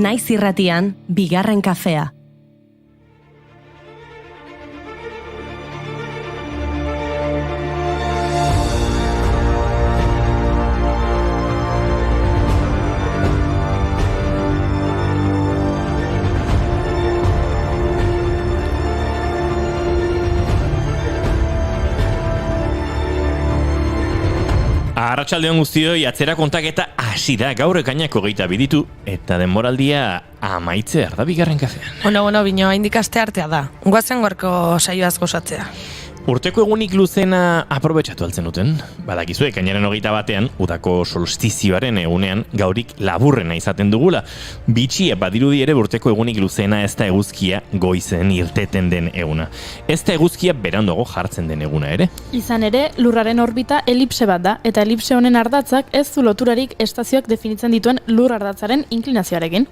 Naiz irratian, bigarren kafea. Arratsaldeon guztioi, atzera kontaketa hasi da gaur ekainak 22 ditu eta denboraldia amaitzear da bigarren kafean. Bueno, bino, haindik aste artea da. Guazen gorko saioaz gozatzea. Urteko egunik luzena aprobetxatu altzen duten. Badakizu, ekainaren 21 udako solstizioaren egunean gaurik laburrena izaten dugula. Bitxia badirudi ere urteko egunik luzena ez da eguzkia goizen irteten den eguna. Ez da eguzkia beranduago jartzen den eguna ere. Izan ere, lurraren orbita elipse bat da, eta elipse honen ardatzak ez du loturarik estazioak definitzen dituen lur ardatzaren inklinazioarekin.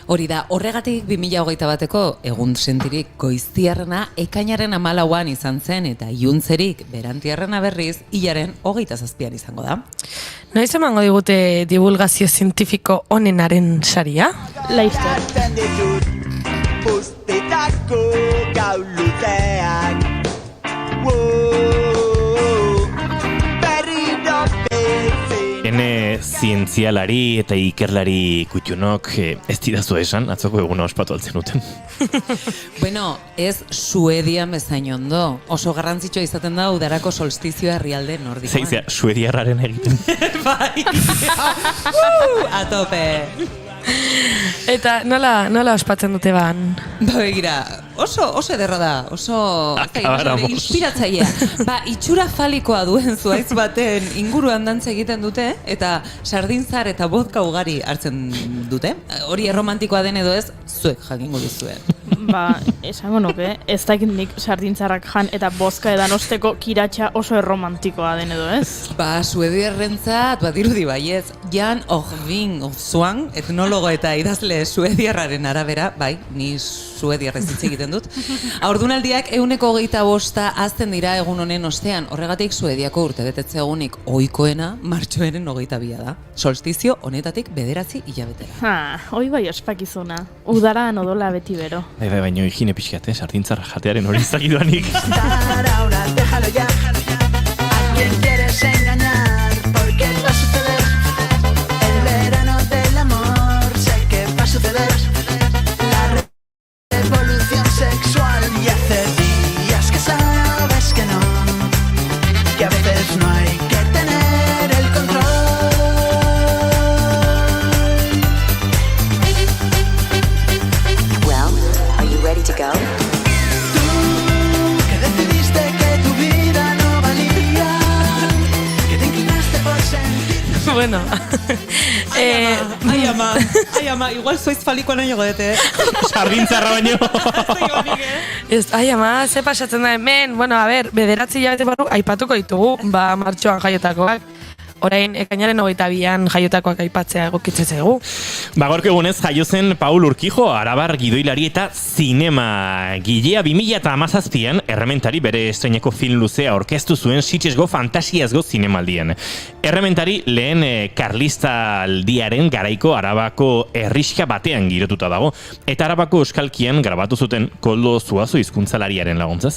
Hori da, horregatik 2021ko egun sentirik goiztiarrena ekainaren 14an izan zen eta iuntzerik berantiarrena berriz hilaren 27an izango da. Noiz emango digute divulgazio zientifiko onenaren saria? Laizter. Hene zientzialari eta ikerlari kutxunok ez didazu esan, atzoko eguna ospatu altzen duten. Bueno, ez Suedian bezain ondo. Oso garrantzitsua izaten da udarako solstizioa herrialde nordikoan. Zeizea, suediarraren egiten. Bai! A tope! Eta nola ospatzen dute ban? Begira, oso ederra da, oso inspiratzailea. Itxura falikoa duen zuhaitz baten inguruan dantza egiten dute, eta sardintzar eta vodka ugari hartzen dute. Hori erromantikoa den edo ez, zuek jakingo duzuen. Esango nuke, ez dakit nik sardintzarrak jan eta bozka edan osteko kiratxa oso erromantikoa den edo ez? Suediarrentzat, badirudi baiez, Jan Ogvin Zuan, etnologo eta idazle suediarraren arabera, bai, ni suediarrez hitz egiten dut. Haurdunaldiak 125 azten dira egun honen ostean, horregatik Suediako urtebetetze egunik ohikoena martxoaren 22 da. Solstizio honetatik 9 hilabetera. Hoi bai ospakizuna, udaran odola beti bero. Bai, baina higine pixkat, sardintzar jatearen hori zagiduanik. Déjalo ya, a quien quieres engañar, porque va a suceder. El verano del amor, sé que va a suceder. La revolución sexual, y hace días que sabes que no, que a veces no hay que tener el control. Well, are you ready to go? Bueno, ai ama, igual zoiz falikoa nahi godete, Sardintzarra baino. ai ama, ze pasatzen da hemen, bueno, a ber, 9 hilabete barru aipatuko ditugu, martxoan jaiotakoak. Orain, ekainaren 22an jaiotakoak aipatzea egokitzen zaigu. Gaurko egunez jaio zen Paul Urquijo, arabar gidoilari eta zinema gilea 2017an Errementari bere estreineko film luzea aurkeztu zuen Sitgesgo fantasiazgo zinemaldian. Errementari lehen karlista aldiaren garaiko Arabako herrixka batean girotuta dago, eta Arabako euskalkian grabatu zuten Koldo Zuazo hizkuntzalariaren laguntzaz.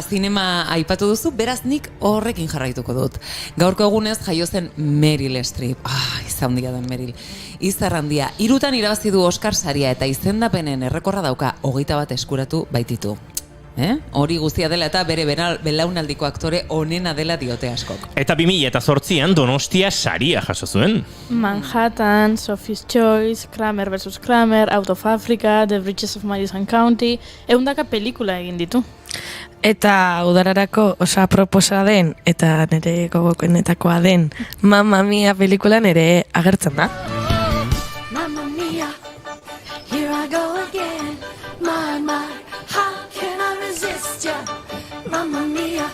Zinema aipatu duzu, beraz nik horrekin jarraituko dut. Gaurko egunez jaio zen Meryl Streep. Izandia den Meryl. Izarrandia, 3 irabazi du Oscar saria eta izendapenen errekorra dauka 21 eskuratu baititu. Hori guztia dela eta bere belaunaldiko aktore onena dela diote askok. Eta 2008an Donostia saria jaso zuen. Manhattan, Sophie's Choice, Kramer vs. Kramer, Out of Africa, The Bridges of Madison County, 100 pelikula egin ditu. Eta udararako osa proposa den, eta nire gogokoenetakoa den, Mamma Mia pelikulan ere agertzen da. Mamma mia, here I go again. My, how can I resist ya? Mamma mia,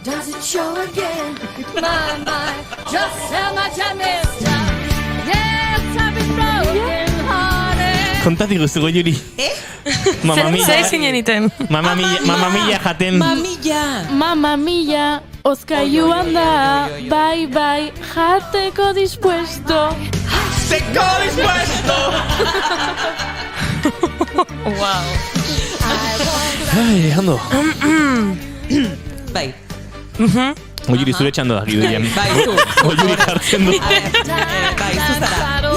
does it show again? My, just how much I missed ya. Yes, I've been broken hearted. Kontati guztuko, Juri. Mamma Mia. Zer zinen iten? Mamma Mia jaten. Mamma mia, Oskailuan da, bai, jateko dispuesto. seco dispuesto. Wow. Ai, ondo. Bai. Oiuri zure txando da, gidoian. Bai, zu. Oiuri jartzen du. Bai, zuzara.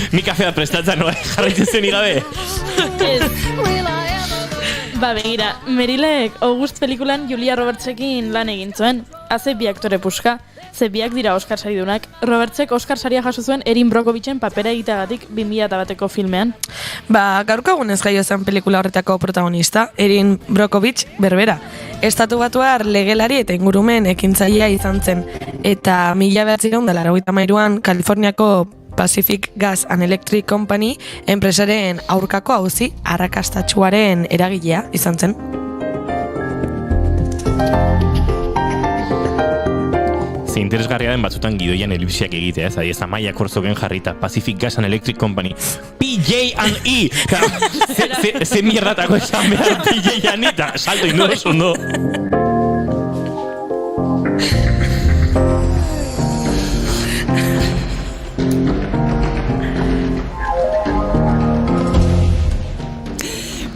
Ni kafea prestatzen noa, jarraitzen zen igabe. Ba, begira, Merilek August pelikulan Julia Robertsekin lan egin zuen. Haze bi aktore puska, ze biak dira Oscar saridunak. Robertsek Oscar saria jaso zuen Erin Brockovichen papera egiteagatik 2001ko filmean. Ba, gaurko egunez jaio zen pelikula horretako protagonista, Erin Brockovich berbera. Estatu Batuar legelari eta ingurumen ekintzailea izan zen. Eta 1993an Kaliforniako Pacific Gas and Electric Company enpresaren aurkako auzi arrakastatsuaren eragilea izan zen. Ze interesgarria den batzutan gidoian elipsiak egitea, ez? Adiez, Amaia Korzogen jarrita, Pacific Gas and Electric Company, PJ&E! Ze mierdatako esan behar PJ&E, eta salto indu ondo.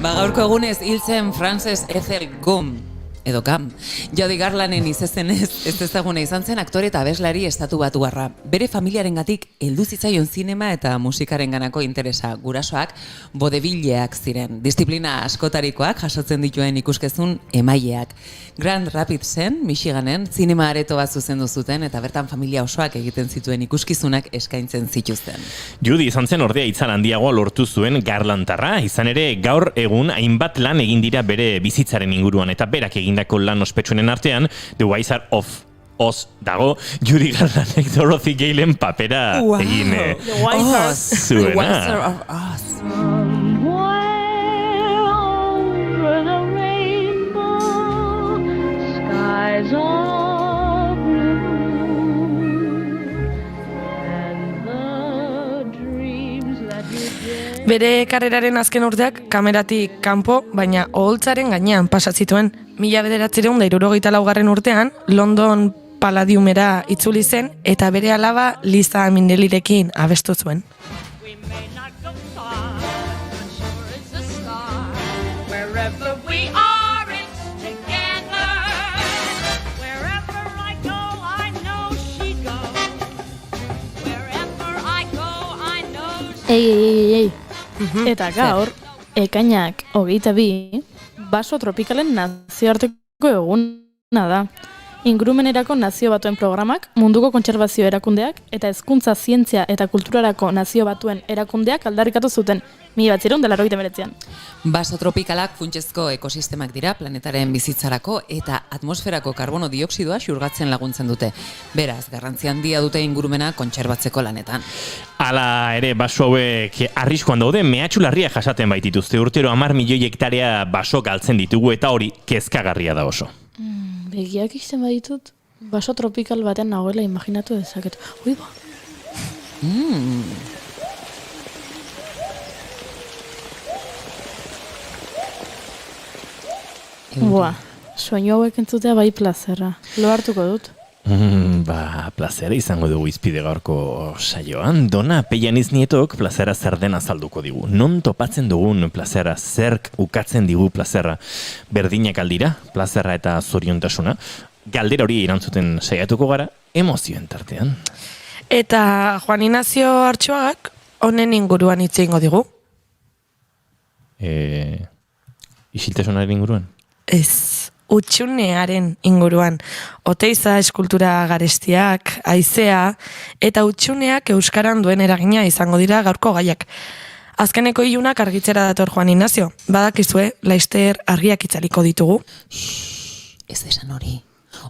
Ba, gaurko egunez hil zen Frances Ethel Gum, edo Gam. Jody Garlanen izezenez ez ezaguna izan zen aktore eta abeslari Estatu Batuarra. Bere familiarengatik heldu zitzaion zinema eta musikarenganako interesa. Gurasoak bodebileak ziren, disiplina askotarikoak jasotzen dituen ikuskizun emaileak. Grand Rapidsen, Michiganen, zinema aretoa zuzendu zuten eta bertan familia osoak egiten zituen ikuskizunak eskaintzen zituzten. Judy izan zen ordea itzal handiagoa lortu zuen Garlantarra, izan ere gaur egun hainbat lan egin dira bere bizitzaren inguruan eta berak egindako lan ospetsuenen artean The Wizard of Oz dago, Judy Garlanek Dorothy Galen papera egin zuena. The Wizard of Oz. Bere karreraren azken urteak kameratik kanpo, baina oholtzaren gainean pasa zituen. 1974 urtean London Palladiumera itzuli zen eta bere alaba Liza Minnellirekin abestu zuen. Ei. Eta gaur, ekainak 22, baso tropikalen nazioarteko eguna da. Ingurumenerako nazio batuen programak, munduko kontserbazio erakundeak eta hezkuntza zientzia eta kulturarako nazio batuen erakundeak aldarrikatu zuten 1989an. Baso tropikalak funtsezko ekosistemak dira planetaren bizitzarako eta atmosferako karbono dioksidoa xurgatzen laguntzen dute. Beraz, garrantzi handia dute ingurumena kontserbatzeko lanetan. Hala ere, baso hauek arriskuan daude, mehatxu larria jasaten baitituzte. Urtero 10 milioi hektarea baso galtzen ditugu eta hori kezkagarria da oso. Begiak izan baditut, baso tropikal baten nagoela imaginatu dezaket. Ui ba! Boa, soinu hauek entzutea bai plazerra. Lo hartuko dut. Plazera izango dugu izpide gaurko saioan. Dona Pellaniz Nietok plazera zer den azalduko digu. Non topatzen dugun plazera, zerk ukatzen digu plazera. Berdinak aldira, plazera eta zoriontasuna. Galdera hori erantzuten saiatuko gara, emozioen tartean. Eta Juan Ignacio Artxoagak honen inguruan hitz egingo digu. Isiltasunaren inguruan? Ez, utxunearen inguruan. Oteiza, eskultura garestiak, haizea, eta utxuneak euskaran duen eragina izango dira gaurko gaiak. Azkeneko ilunak argitzera dator Juan Ignacio. Badakizue, laizter argiak itzaliko ditugu. Ez esan hori.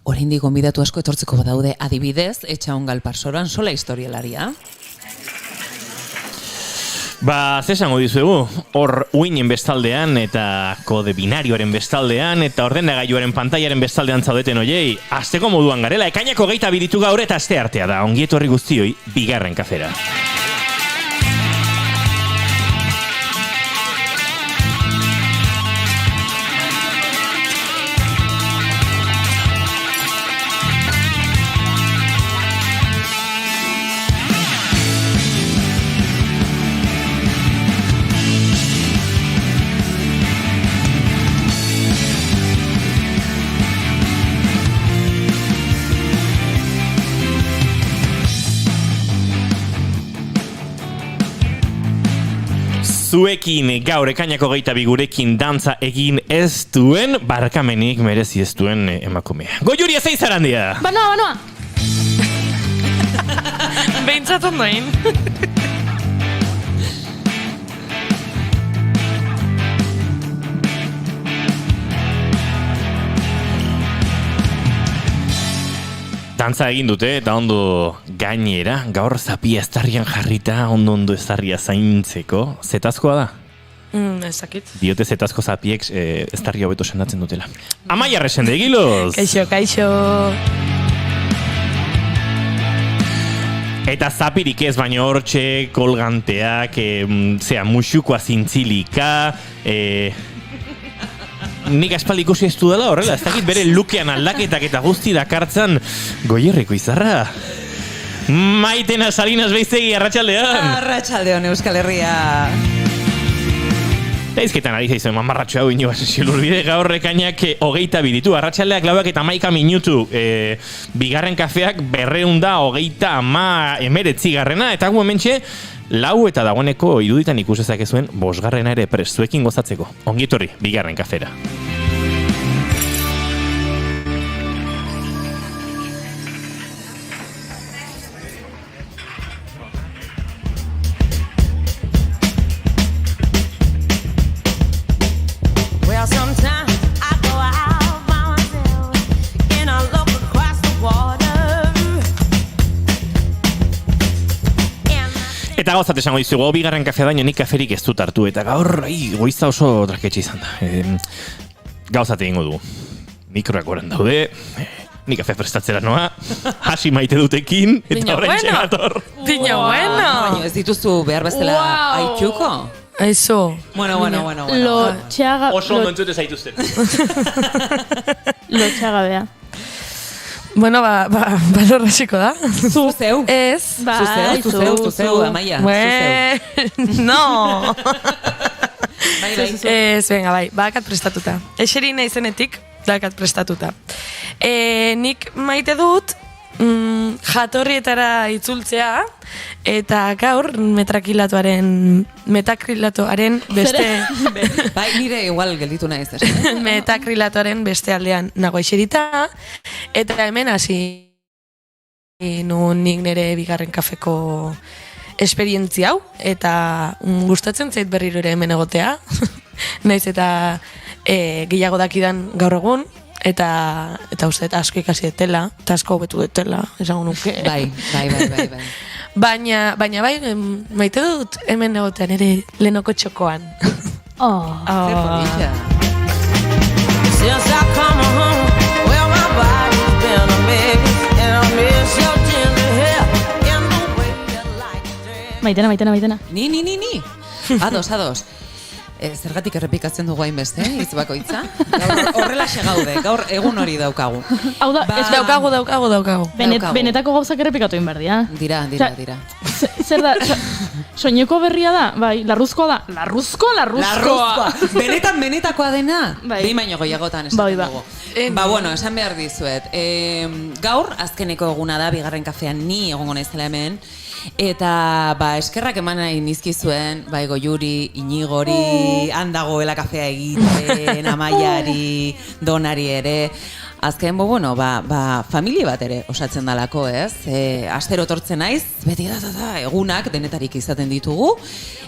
Oraindik gonbidatu asko etortzeko badaude, adibidez, Etxaun Galparsoran sola historialaria. Zesango dizuegu, hor uinen bestaldean eta kode binarioaren bestaldean eta ordenagailuaren pantailaren bestaldean zaudeten hoiei, asteko moduan garela, ekainako 22 ditu gaur eta aste artea da, ongi etorri guztioi, bigarren kafera. zuekin gaur ekainako 22 gurekin dantza egin ez duen, barkamenik merezi ez duen emakumea. Goiuri ez eizarandia! Banoa! Behintzat ondoin. Dantza egin dute, eta ondo gainera, gaur zapia estarrian jarrita, ondo estarria zaintzeko. Zetazkoa da? Ezakit. Diote zetazko zapiek estarria hobeto sendatzen dutela. Amaia Resende, egiloz! Kaixo. Eta zapirik ez, baina hortxe, kolganteak, musukoa zintzilika, nik aspaldi ikusi ez dudala horrela, ez dakit bere lukean aldaketak eta guzti dakartzan Goierriko izarra. Maitena Salinas Beizegi, arratsaldean! Arratsaldeon Euskal Herria! Daizketan ari zaizu, mamarratxo hau ino bide gaur ekainak 22 ditu. Arratsaldeak 9:11 minutu. Bigarren kafeak 229 garrena, eta gu hementxe 4 eta dagoeneko iruditan ikusezak ezuen 5 ere prestuekin gozatzeko. Ongi etorri, bigarren kafera. Eta gauzat esango dizugu, bigarren kafea baino nik kaferik ez dut hartu, eta gaur goiza oso traketxe izan da. Gauzat egingo dugu. Mikroak goren daude, nik kafe prestatzera noa, hasi maite dutekin, eta horrein txegator. Dino bueno! Baina ez dituzu behar bezala aitxuko? Aizu. Bueno. Lotxaga... Oso ondo entzute zaituzten. Lotxaga bea. Bueno, balor hasiko da. Zuzeu. Ez. Zuzeu, Amaia. No. Bai. Ez, venga, bai, badakat prestatuta. Eseri naizenetik, badakat prestatuta. Nik maite dut, jatorrietara itzultzea, eta gaur metakrilatoaren beste... Bai, nire igual gelditu naiz. Metakrilatoaren beste aldean nago eserita, eta hemen hasi nik nire bigarren kafeko esperientzia hau, eta gustatzen zait berriro ere hemen egotea, naiz eta gehiago dakidan gaur egun, eta uste asko ikasi detela, eta asko hobetu detela, esango nuke. Bai. Baina bai, maite dut hemen egotean ere lehenoko txokoan. Zer polita. Since I come home, well my body's been a mess, and I miss your tender hair, and the way you like to dress. Maitena. Ni. Ados. Zergatik errepikatzen dugu hainbeste, hitz bakoitza. Gaur horrela gaude, gaur egun hori daukagu. Hau da, Ez daukagu. Benetako gauzak errepikatu egin behar dira. Dira. Zer da, soineko berria da, bai, larruzkoa da. Larruzkoa. Benetakoa dena, Bai. behin baino gehiagotan esan Bai. dugu. Esan behar dizuet. Gaur, azkeneko eguna da, bigarren kafean ni egongo naizela hemen, eta eskerrak eman nahi nizkizuen, Goiuri, Iñigori, handagoela kafea egiten, Amaiari, Donari ere. Azken, familia bat ere osatzen dalako, ez? Astero etortzen naiz, beti egunak denetarik izaten ditugu,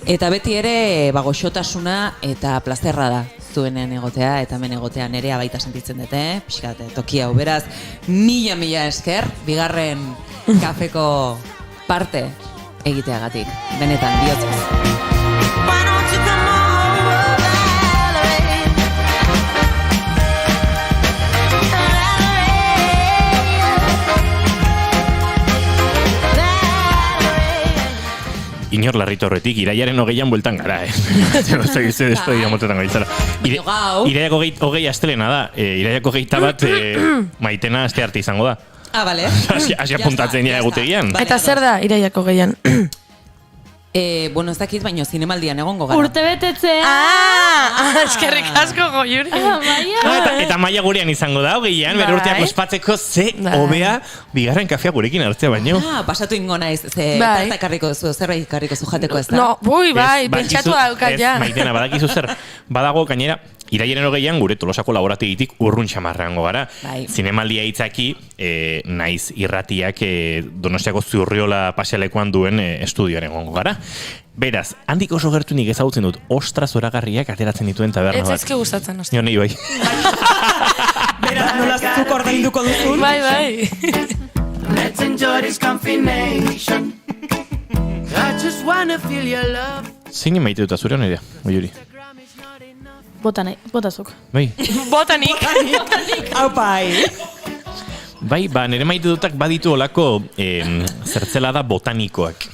eta beti ere goxotasuna eta plazerra da zuenean egotea, eta hemen egotea nerea baita sentitzen dute, pixkat, tokia hau beraz, mila esker, bigarren kafeko parte egiteagatik, benetan, bihotzez. Why don't you come over, Valerie? Inor larrito horretik, iraiaren 20an bueltan gara, Ze despedia motetan gaitzara. Iraiak 20 astelena da, iraiak 21 Maitena aste arte izango da. Bale. Asi apuntatzen dira egutegian. Eta zer da iraiako gehian? Ez dakit, baino zinemaldian egongo gara. Urte betetzea! Eskerrik asko Goiuri. Maia! Eta Maia gurean izango da, hogeian, bere urteak ospatzeko ze hobea bigarren kafea gurekin hartzea baino. Pasatu ingo naiz, ze Bai. tarta ekarriko zu, zerbait ekarriko zu jateko ez da? No, bai, Ez, pentsatu badakizu- daukat ja. Ez, Maitena, badakizu zer, badago gainera, irailaren hogeian gure Tolosako laborategitik urrun xamarrango gara. Bai. Zinemaldia hitzaki, naiz irratiak Donostiako Zurriola pasealekuan duen estudioaren egongo gara. Beraz, handik oso gertunik ezagutzen dut, ostra zoragarriak ateratzen dituen taberna Ez bat. ezke gustatzen, ostia. Jo, nahi bai. Beraz, nola zuk ordainduko duzun? Bai. Let's enjoy this combination. I just wanna feel your love. Zein maite dut azure honerea, Goiuri? Botazuk. Bai. Botanik. Aupai! Bai, nire maite dutak baditu olako zertzelada botanikoak.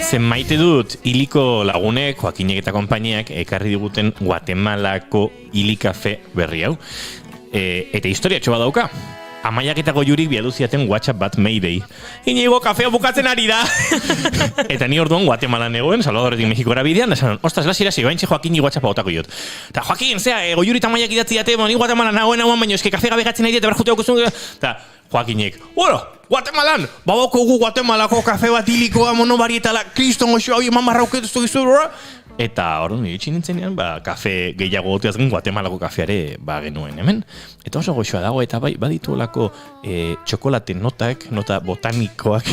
Zen maite dut hiliko lagunek, Joakinek eta konpainiak ekarri diguten Guatemalako hilikafe berri hau. Eta historia txoba dauka. Amaiak eta Goiurik biadu ziaten WhatsApp bat Mayday. Inigo, kafea bukatzen ari da! Eta ni orduan Guatemalan egoen, Salvadoretik Mexikora bidean, da esan, ostras, lasi, baintxe Joakini WhatsAppa botako jot. Eta Joakin, Goiuri eta Amaiak idatzi date, ni Guatemalan nagoen baino, eske kafe gabe gatzen nahi dut, berjute okuzun. Eta Joakinek, bueno, Guatemalan, baboko gu Guatemalako kafe bat hilikoa monobarietala, kriston goxo, hau eman marrauketu gizura. Eta orduan iritsi nintzenean, kafe gehiago goteaz gen Guatemalako kafeare genuen hemen. Eta oso goxoa dago, eta bai, baditu olako txokolate nota botanikoak.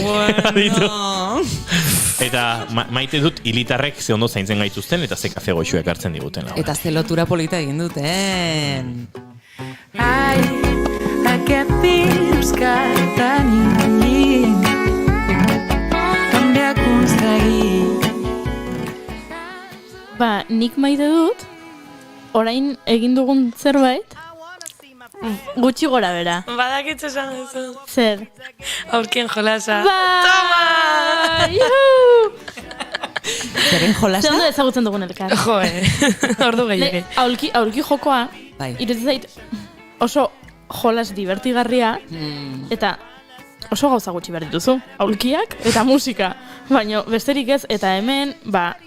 Baditu. Eta maite dut hilitarrek ze ondo zaintzen gaituzten, eta ze kafe goxoak hartzen diguten. Eta ze lotura polita egin duten. Aquest temps que tenim també aconseguir. Nik maite dut, orain egin dugun zerbait, gutxi gora bera. Badakitzu esan duzu. Zer? Aurkien jolasa. Bai! Juhu! Zeren jolasa? Zer ondo ezagutzen dugun elkar. Ordu gehiagin. Aulki jokoa, Bai. iruditzen zait oso jolas divertigarria, eta oso gauza gutxi behar dituzu. Aulkiak eta musika. Baina besterik ez, eta hemen,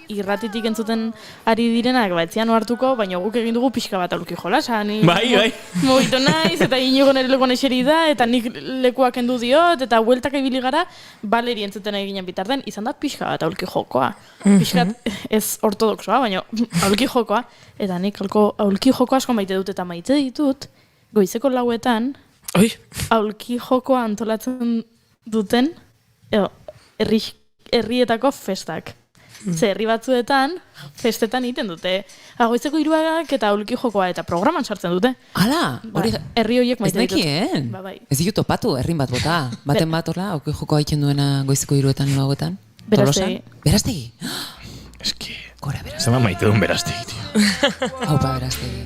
irratitik entzuten ari direnak, etzian hartuko, baina guk egin dugu pixka bat aulki jolasa. Bai. Mugitu naiz, eta inigo nire lekuan eseri da, eta nik lekuak kendu diot, eta hueltak ibili gara, baleri entzuten eginen bitarten, izan da pixka bat aulki jokoa. Pixka ez ortodoxoa, baina aulki jokoa. Eta nik aulki joko asko maite dut, eta maite ditut, goizeko lauetan, aulki jokoa antolatzen duten, herrietako festak. Ze herri batzuetan, festetan egiten dute. Goizeko 3ak eta aulki jokoa eta programan sartzen dute. Hala, hori Herri horiek ez maite ditut. nekien. Bai. Ez ditut topatu, herrin bat bota. Baten bat horla, auki jokoa egiten duena goizeko 3etan lauetan. Berastegi. Berastegi? Eski, Gora berastegi. zema maite duen beraztegi, tio. Aupa berastegi.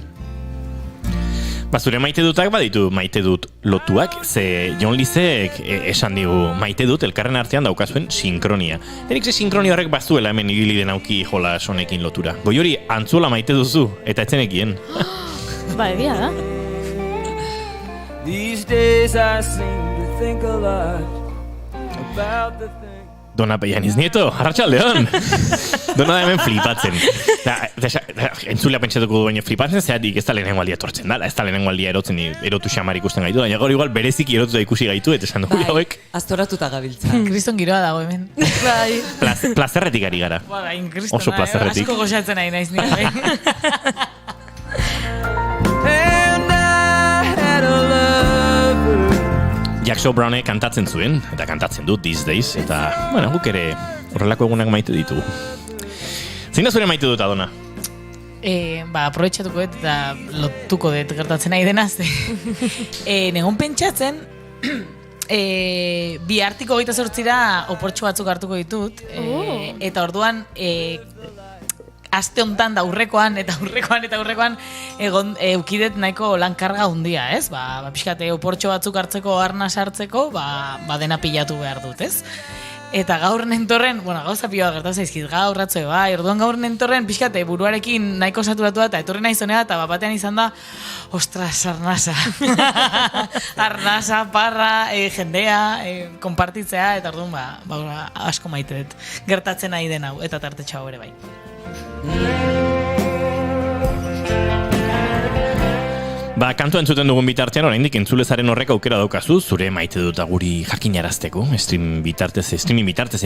Zure maite dutak baditu maite dut lotuak, ze Jon Lizek esan digu maite dut elkarren artean daukazuen sinkronia. Denik ze sinkronia horrek bazuela hemen ibili den auki jolas honekin lotura. Goiuri, antzuela maite duzu, eta etzenekien. Egia da. These days I seem to think a lot about the thing. Dona Peianiz Nieto, arratsaldeon. Dona da hemen flipatzen. Entzulea pentsatuko du baina flipatzen, zeratik ez da lehenengo aldia etortzen dala, ez da lehenengo aldia erotu xamar ikusten gaitu, baina gaur igual bereziki erotu da ikusi gaitu, eta esan dugu hauek Aztoratuta gabiltza. Kriston giroa dago hemen. Bai. plazerretik ari gara. Kristona, Oso plazerretik. asko goxatzen nahi naiz nire. And I had a lover. Jackson Brownek kantatzen zuen, eta kantatzen dut these days, eta, bueno, guk ere horrelako egunak maite ditugu. Zein da zure maite dut, Adona? Aprobetxatuko dut eta lotuko dut gertatzen nahi denaz. Negon pentsatzen, bi artiko 28ra oportxo batzuk hartuko ditut, eta orduan aste hontan da aurrekoan eukidet nahiko lankarga hundia, ez? Pixkate oportxo batzuk hartzeko, arna sartzeko, dena pilatu behar dut, ez? Eta gaur nentorren, gauza pila gertatu zaizkit, gaur ratzue, orduan gaur nentorren, pixkate, buruarekin nahiko saturatu eta etorri nahi zonea, eta batean izan da, ostras, arnasa. Arnasa, parra, jendea, konpartitzea, eta orduan, asko maite dut. Gertatzen nahi den hau, eta tartetxo hau ere bai. Ba, kantua entzuten dugun bitartean, oraindik entzulezaren horrek aukera daukazu, zure maite dut guri jakinarazteko. Streaming bitartez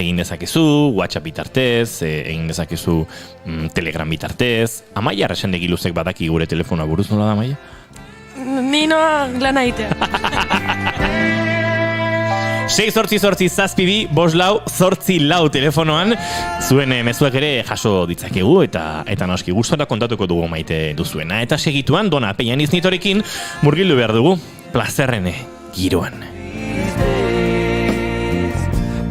egin dezakezu, WhatsApp bitartez, egin dezakezu Telegram bitartez. Amaia Arrasandegi Luzek badaki gure telefonoa buruz nola da, Amaia? Nino lan aitea. 6-8-8-7-2-5-4-4 telefonoan zuen mezuak ere jaso ditzakegu eta noski gustora kontatuko dugu maite duzuena. Eta segituan Dona Peianiz Nitorekin murgildu behar dugu plazerrene giroan.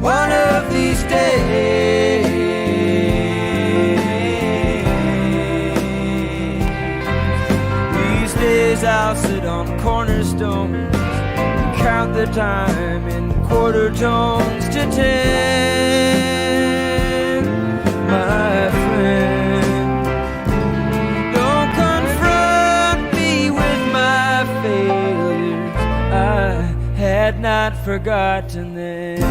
One of these days, I'll sit on cornerstones, count the time in quarter tones to 10, my friend. Don't confront me with my failures, I had not forgotten them.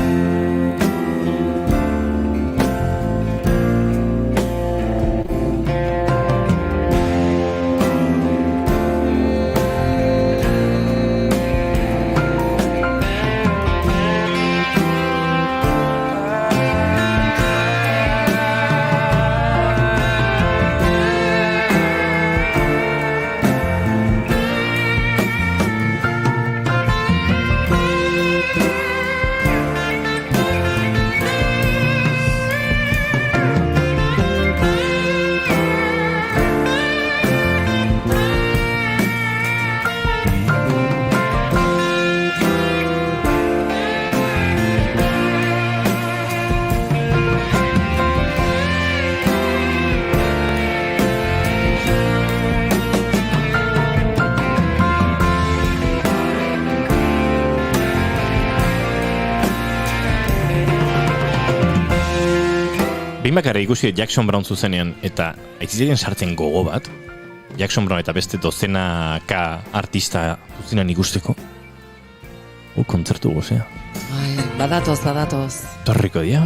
Bakarra ikusi Jackson Brown zuzenean eta aitzizien sartzen gogo bat Jackson Brown eta beste dozenaka artista zuzenean ikusteko kontzertu gozea. Badatoz. Torriko dia.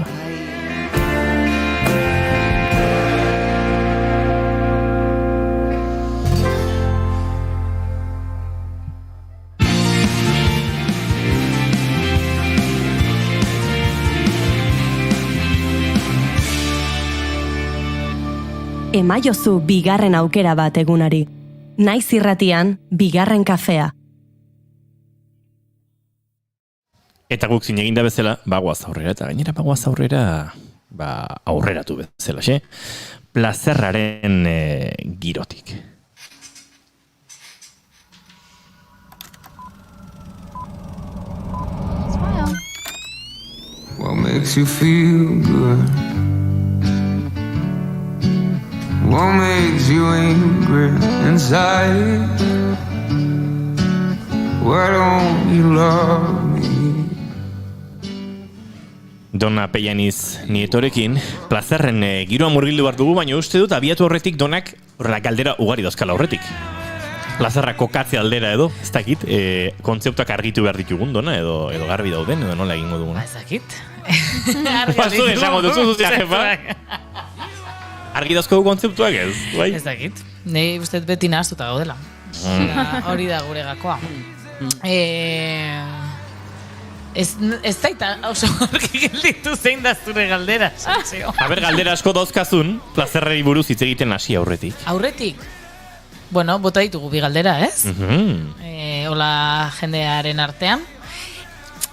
Emaiozu bigarren aukera bat egunari. Naiz irratian, bigarren kafea. Eta guk zin eginda bezala, bagoaz aurrera, eta gainera bagoaz aurrera, aurreratu bezala, xe? Plazerraren girotik. What makes you feel good? What makes you angry inside? Why don't you love me? Dona Peianiz Nietorekin, plazerren giroa murgildu behar dugu, baina uste dut abiatu horretik Donak horrela galdera ugari dauzkala horretik. Plazerra kokatze aldera edo, ez dakit, kontzeptuak argitu behar ditugun, Dona, edo garbi dauden, edo nola egingo dugun. Ez dakit. Bastu esango duzu zuzia, jefa. Argi dauzko kontzeptuak ez, bai? Ez dakit. Nei uste beti nahaztuta gaudela. Hori da gure gakoa. Ez zaita oso horki gelditu zein da zure galdera. Aber, galdera asko dauzkazun, plazerrei buruz hitz egiten hasi aurretik. Aurretik? Bueno, bota ditugu bi galdera, ez? Hola jendearen artean.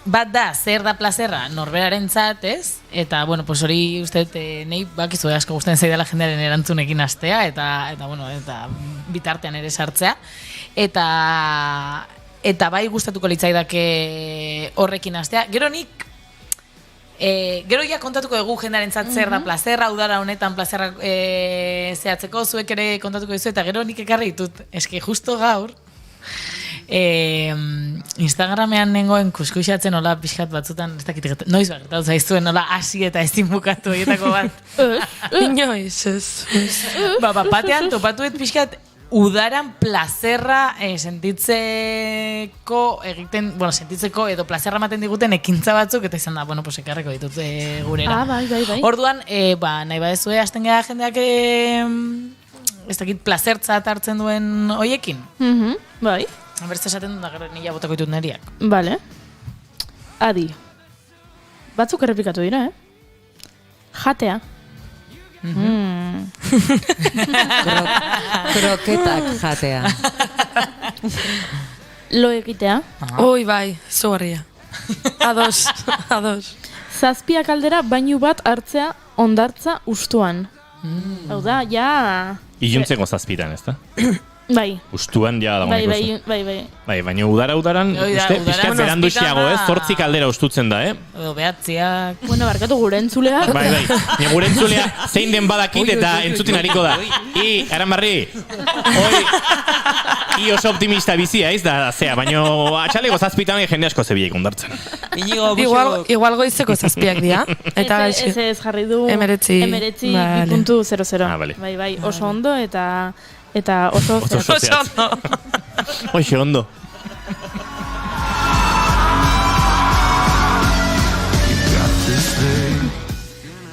Bat da, zer da plazerra norberarentzat, ez? Eta, bueno, pues hori uste nahi bakizu asko gustatzen zaidala jendearen erantzunekin hastea eta bitartean ere sartzea. Eta bai gustatuko litzaidake horrekin hastea. Gero nik gero ja kontatuko dugu jendearentzat zer da plazerra, udara honetan plazerra zehatzeko, zuek ere kontatuko dizu eta gero nik ekarri ditut. Eske justo gaur Instagramean nengoen kuskuxatzen hola pixkat batzutan, ez dakit, noiz gertatu zaizuen hola hasi eta ezin bukatu horietako bat. Inoiz, ez. Batean topatuet pixkat udaran plazerra sentitzeko edo plazerra ematen diguten ekintza batzuk eta izan da, bueno, pues ekarreko ditut gurera. Bai. Orduan, nahi badezue hasten gara jendeak ez dakit plazertzat hartzen duen hoiekin. Bai. Bertze esaten dut da gero nila botako ditut neriak. Vale. Adi. Batzuk errepikatu dira, Jatea. Kroketak jatea. Lo egitea. Ui, bai, zugarria. Ados. Zazpiak aldera bainu bat hartzea ondartza ustuan. Hau da, ja... Iluntzeko zazpitan, ez da? Bai. Ustuan ja dago Bai. Bai, baina udaran, uste, pixkat berandu xiago, 8 kaldera ustutzen da, Edo behatziak... Bueno, barkatu gure entzuleak. Bai, gure entzulea zein den badakit eta entzuten hariko da. Aranbarri, oso optimista bizia, ez da, baina atxaleko zazpitan jende asko zebileik ondartzen. Igual goizeko zazpiak dira. Eta ez jarri du... Emeretzi 2.00. Bai, oso ondo eta oso ondo. Oso ondo.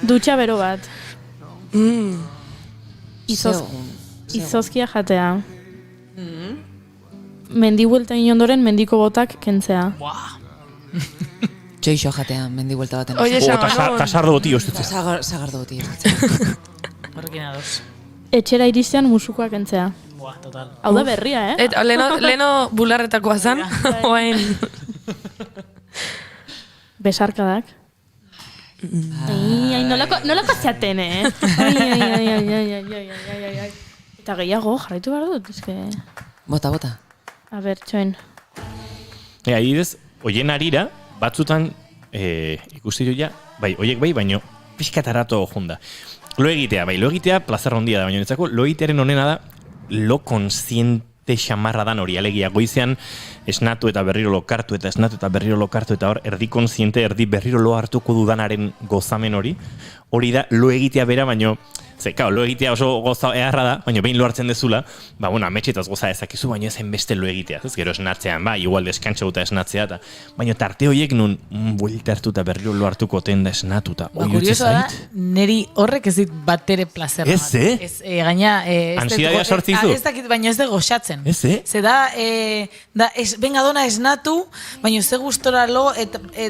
Dutxa bero bat. Izozkia jatea. Mendi buelta inondoren mendiko botak kentzea. Txoixo jatea, mendi buelta baten. Tasardo boti ostutzen. Sagardo boti. Horrekin ados. Etxera iristean musukoa kentzea. Buah, total. Hau da berria, Eta leno bularretakoa zan. Oain. Besarkadak. Ai, nolako zeaten, Ai. Eta gehiago, jarraitu behar dut, eske... Bota. A ber, txoen. Idez, oien arira, batzutan, ikusti jo ja, bai, oiek bai, baino, pixkatarato junda. Lo egitea plazer handia da, baina netzako, lo egitearen honena da, lo konsiente xamarra dan hori, alegia goizean esnatu eta berriro lokartu eta hor, erdi konsiente, erdi berriro lo hartuko dudanaren gozamen hori da lo egitea bera, baino, lo egitea oso goza eharra da, baina behin lo hartzen dezula, ametxetaz goza ezakizu, baina ezen beste lo egitea, gero esnatzean, igual deskantxe guta esnatzea, baina tarte horiek nun, buelta hartu eta berriro lo hartuko tenda esnatuta. Kuriosoa da, neri horrek ez dit batere plazerra. Ez, gaina... Ansidadia sortzizu? Ez dakit, baina ez de goxatzen. Ez, Ze da, venga dona esnatu, baina ez de gustora lo,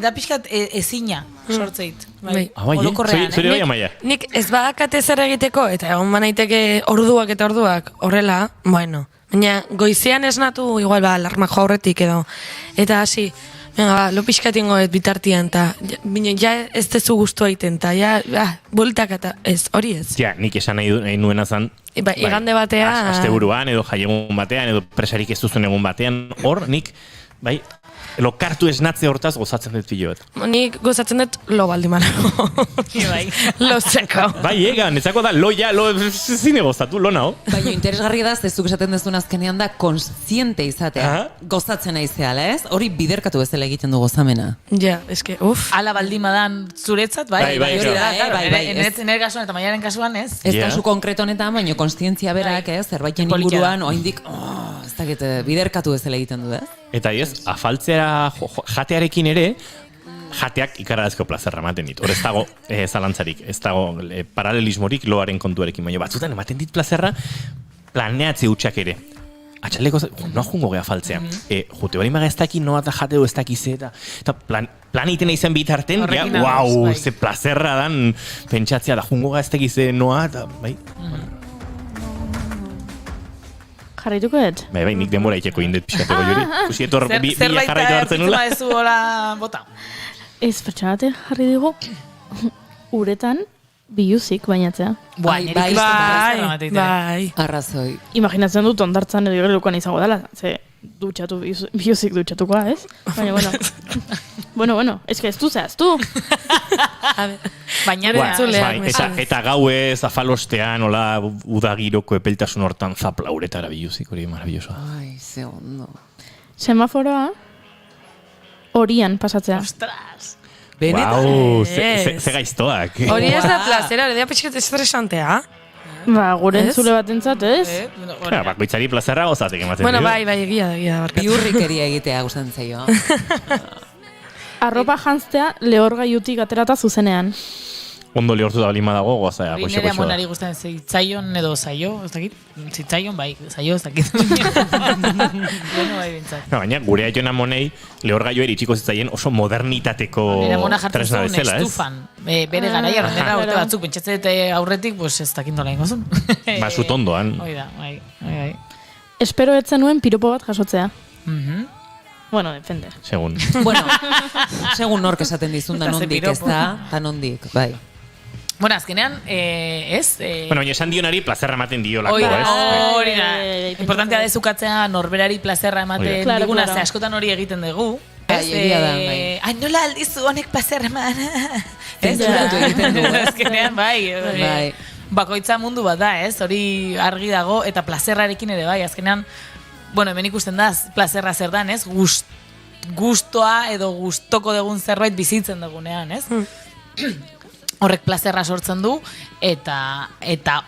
da pixkat ezina sortzeit. Zuri bai amaia. Nik ez badakate zer egiteko, eta egon banaiteke orduak horrela, bueno. Baina goizean esnatu, igual alarma jo aurretik edo. Eta hasi, venga, lo pixkatingo bitartian, eta ja ez dezu guztua egiten, eta bueltak eta ez, hori ez. Ja, nik esan nahi nuena zan, igande batean... Asteburuan, edo jaiegun batean, edo presarik ez duzun egun batean, hor, nik, lokartu esnatze hortaz gozatzen dut pilo bat. Nik gozatzen dut lo baldimanago. Lo zeko. Netzako da, lo zine gozatu, lo nao. Baina interesgarri da, zezuk esaten dezun azkenean da, konsiente izatea. Gozatzen aizeala, ez? Hori biderkatu bezala egiten du gozamena. Ja, eske, Ala baldin zuretzat, bai. Nire kasuan eta maiaren kasuan, ez? Ez kasu konkreto honetan, baina konstientzia berak, ez? Zerbaiten inguruan, oaindik, ez dakit, biderkatu bezala egiten du, ez? Eta ez, afaltzea jatearekin ere, jateak ikarazko plazerra ematen dit. Hor ez dago zalantzarik, ez dago paralelismorik loaren kontuarekin. Baina batzutan ematen dit plazerra planeatze hutsak ere. Atxaleko, noa jungo geha faltzea. Jute hori maga ez daki noa eta jateo ez daki ze eta plan egiten izan bitarten, ze plazerra dan pentsatzea da jungo geha ez daki ze noa eta, bai. Jarraituko dut? Bai, nik denbora itxeko indet pixkateko juri. Kusietor bi jarraitu hartzen nula. Zerbait ez hola bota. Ez, pertsonate jarri dugu uretan biluzik bainatzea. Bai. Arrazoi. Imaginatzen dut ondartzan edo gelukoan izango dela, ze biluzik dutxatukoa, ez? Baina, bueno, eske ez du zehaztu. Baina eta gauez, afalostean, hola, udagiroko epeltasun hortan zapla uretara biluzik, hori maravillosoa. Ai, ze ondo. Semaforoa horian pasatzea. Ostras! Wow, ze gaiztoak. Hori ez da plazera, hori da pixket estresantea. Gure entzule bat entzat, ez? Bakoitzari plazerra gozatek ematen dira. Bueno, bai, egia. Biurrikeria egitea gustatzen zaio. Arropa jantztea lehorgailutik aterata zuzenean. Ondo lehortu da balima dago, goza, Hori goxe nire goxo da. amonari guztan zitzaion edo zaio, ez dakit? Zitzaion, bai, zaio, ez dakit. Bueno, bai, bintzat. Baina, gure aion amonei, lehorgailoa iritsiko zitzaien oso modernitateko Nire amona jartzen tresna zuen bezala, ez? estufan. Bere garaia, dela urte batzuk, pentsatzen aurretik, pues ez dakit nola ingo zuen. Ba, zutondoan. Hoi da, bai. Espero etzen nuen piropo bat jasotzea. Mhm. Bueno, depende. Segun. Bueno, segun nork esaten dizun da Eta ze nondik, ez piropo. da nondik, bai. Bueno, azkenean, ez? Bueno, baina esan dionari plazerra ematen diolako, Hori ez? hori da. Importantea dezukatzea norberari plazerra ematen Claro, diguna, claro. ze askotan hori egiten dugu. Bai, egia da, bai. Ai, nola aldizu honek plazerra eman. Zentsuratu egiten du, ez? Azkenean, bai. Bai. Bakoitza mundu bat da, ez? Hori argi dago, eta plazerrarekin ere bai. Azkenean, bueno, hemen ikusten da, plazerra zer dan, ez? Gustoa edo gustoko dugun zerbait bizitzen dugunean, ez? Horrek plazerra sortzen du, eta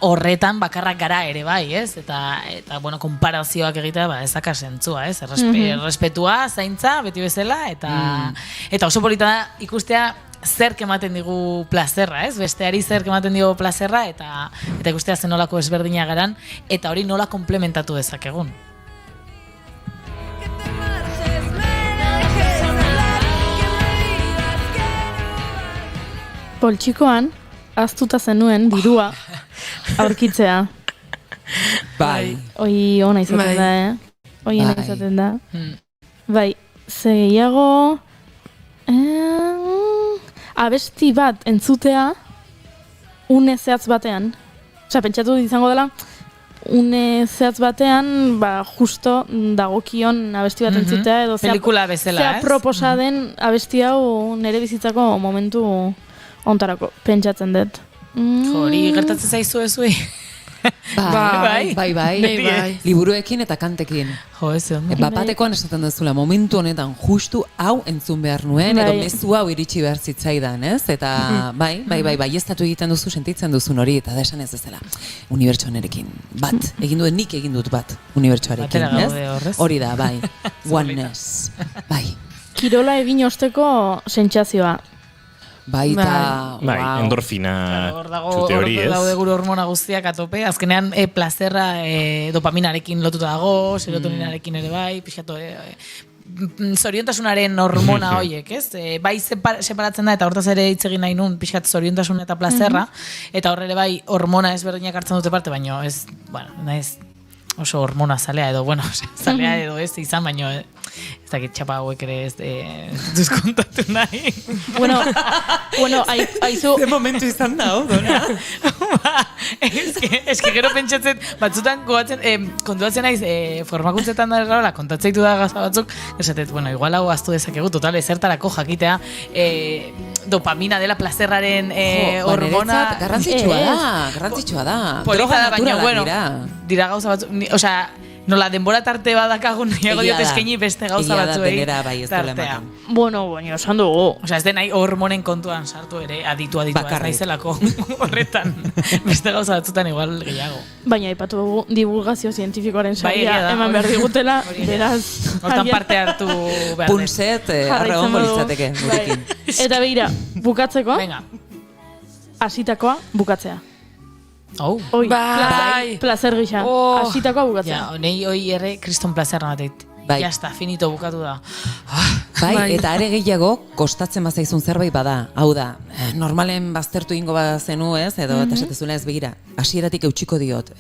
horretan bakarrak gara ere bai, ez? Eta bueno, konparazioak egitea, ba, ez daka sentzua, ez? Errespetua, zaintza, beti bezala, eta oso polita da ikustea zerk ematen digu plazerra, ez? Besteari zerk ematen digu plazerra, eta ikustea zen nolako ezberdina garan, eta hori nola komplementatu dezakegun. Poltsikoan, aztuta zenuen dirua aurkitzea. Bai. Hoi ona izaten Bai. da, Hoi ona Bai. izaten da. Bai, ze gehiago... abesti bat entzutea une zehatz batean. Osea, pentsatu izango dela, une zehatz batean, ba, justo dagokion abesti bat entzutea, edo Pelikula bezala, zea ez? proposa den abesti hau nire bizitzako momentu ontarako, pentsatzen dut. Hori gertatzen zaizu ezui. Bai. Bai. Liburuekin eta kantekin. Jo, ez ondo. Batekoan esaten duzula, momentu honetan justu hau entzun behar nuen, edo Bai. mezu hau iritsi behar zitzaidan, ez? Eta bai, estatu egiten duzu, sentitzen duzun hori, eta da esan ez ezela. Unibertsoanerekin, bat, nik egin dut bat, unibertsoarekin, Batera ez? gaude horrez. Hori da, bai, oneness, bai. Kirola egin osteko sentsazioa. Bai, eta, Bai, wow. endorfina Hor dago, txute hori, ez? daude gure hormona guztiak atope. Azkenean, plazerra dopaminarekin lotuta dago, serotoninarekin ere bai, pixatu, zoriontasunaren hormona hoiek, ez? Bai separatzen da, eta hortaz ere hitz egin nahi nun, pixkat zoriontasun eta plazerra, eta horre ere bai hormona ezberdinak hartzen dute parte, baino ez, bueno, naiz oso hormona zalea edo, bueno, zalea edo ez izan, baino ez dakit txapa hauek ere ez duz kontatu nahi. Bueno, aizu... Ze momentu izan da, dona? Ez que gero pentsatzen, batzutan kontuatzen naiz, formakuntzetan da errala, kontatzeitu da gauza batzuk, esatet, bueno, igual hau aztu dezakegu, total, ezertarako jakitea, dopamina dela plazerraren hormona. Garrantzitsua da. Polita Droga da, baina, naturalak bueno, dira. dira gauza batzuk, osea, nola denbora tarte badakagun, nahiago Egia diot da. eskaini beste gauza Egia da, batzuei denera bai ez dela tartea. ematen. Bueno, baina esan dugu. Osea, ez den nahi hormonen kontuan sartu ere, aditu ez Bakarrik. naizelako horretan. Beste gauza batzutan igual gehiago. Baina aipatu dugu divulgazio zientifikoaren Bai, egia saria da, eman hori. behar digutela, Hori. beraz... Hortan parte hartu behar dut. Punset, arregon bolitzateke, gurekin. Eta begira, bukatzeko, Venga. hasitakoa bukatzea. Oh. Oi, Bai. placer gisa. Oh. Hasitakoa bukatzea. Ja, honei hoi ere kriston plazerra mateit. Bai. Ya está, finito bukatu da. Bai, eta are gehiago kostatzen bazaizun zerbait bada. Hau da, normalen baztertu ingo bazenu, ez? Edo eta esatezula ez begira. Hasieratik eutsiko diot.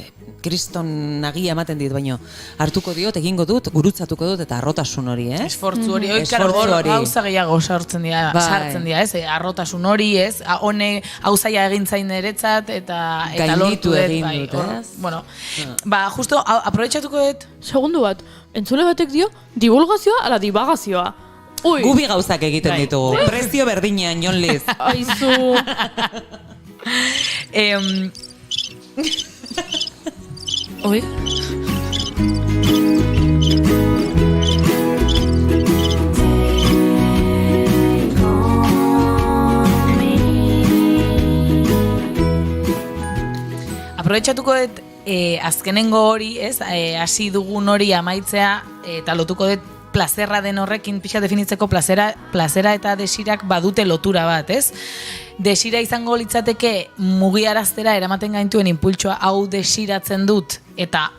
Kriston nagia ematen dit, baino hartuko diot, egingo dut, gurutzatuko dut eta arrotasun hori, eh? Esfortzu hori, hor Esfortzu hori. gauza gehiago sartzen dira, ez? Arrotasun hori, ez? Hone gauzaia egin zain niretzat eta Gainditu lortu dut, egin bai. dut, Hor, ez? bueno, ba, justo, aprobetxatuko dut, Segundu bat, entzule batek dio, divulgazioa ala divagazioa. Ui, Gubi gauzak egiten Bai. ditugu. Prezio berdinean, Jon Liz. aizu... Oi? aprobetxatuko dut azkenengo hori, ez? Hasi dugun hori amaitzea eta lotuko dut plazerra den horrekin pixa definitzeko plazera eta desirak badute lotura bat, ez? Desira izango litzateke mugiaraztera eramaten gaintuen impultsoa hau desiratzen dut eta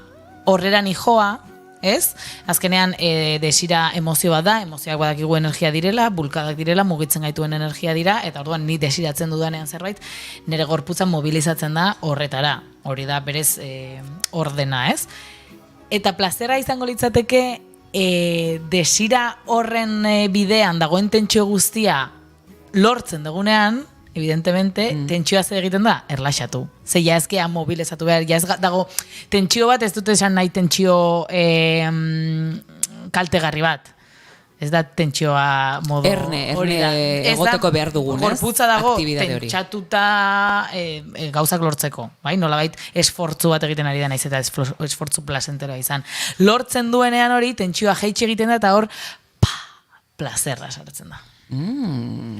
horrera nijoa, ez? Azkenean desira emozio bat da, emozioak badakigu energia direla, bulkadak direla, mugitzen gaituen energia dira, eta orduan ni desiratzen dudanean zerbait, nire gorputza mobilizatzen da horretara. Hori da berez ordena, ez? Eta plazera izango litzateke desira horren bidean dagoen tentsio guztia lortzen dugunean, evidentemente, tentsioa zer egiten da, erlaxatu. Ze ja ezkea mobilizatu behar, ja ez dago, tentsio bat ez dute esan nahi tentsio kaltegarri bat. Ez da tentsioa modo... Erne egoteko behar dugun, ez? Gorputza dago Aktibidade hori. tentsatuta gauzak lortzeko, bai? Nolabait esfortzu bat egiten ari da naiz eta esfortzu plazentera izan. Lortzen duenean hori, tentsioa jaitsi egiten da eta hor, plazerra sartzen da.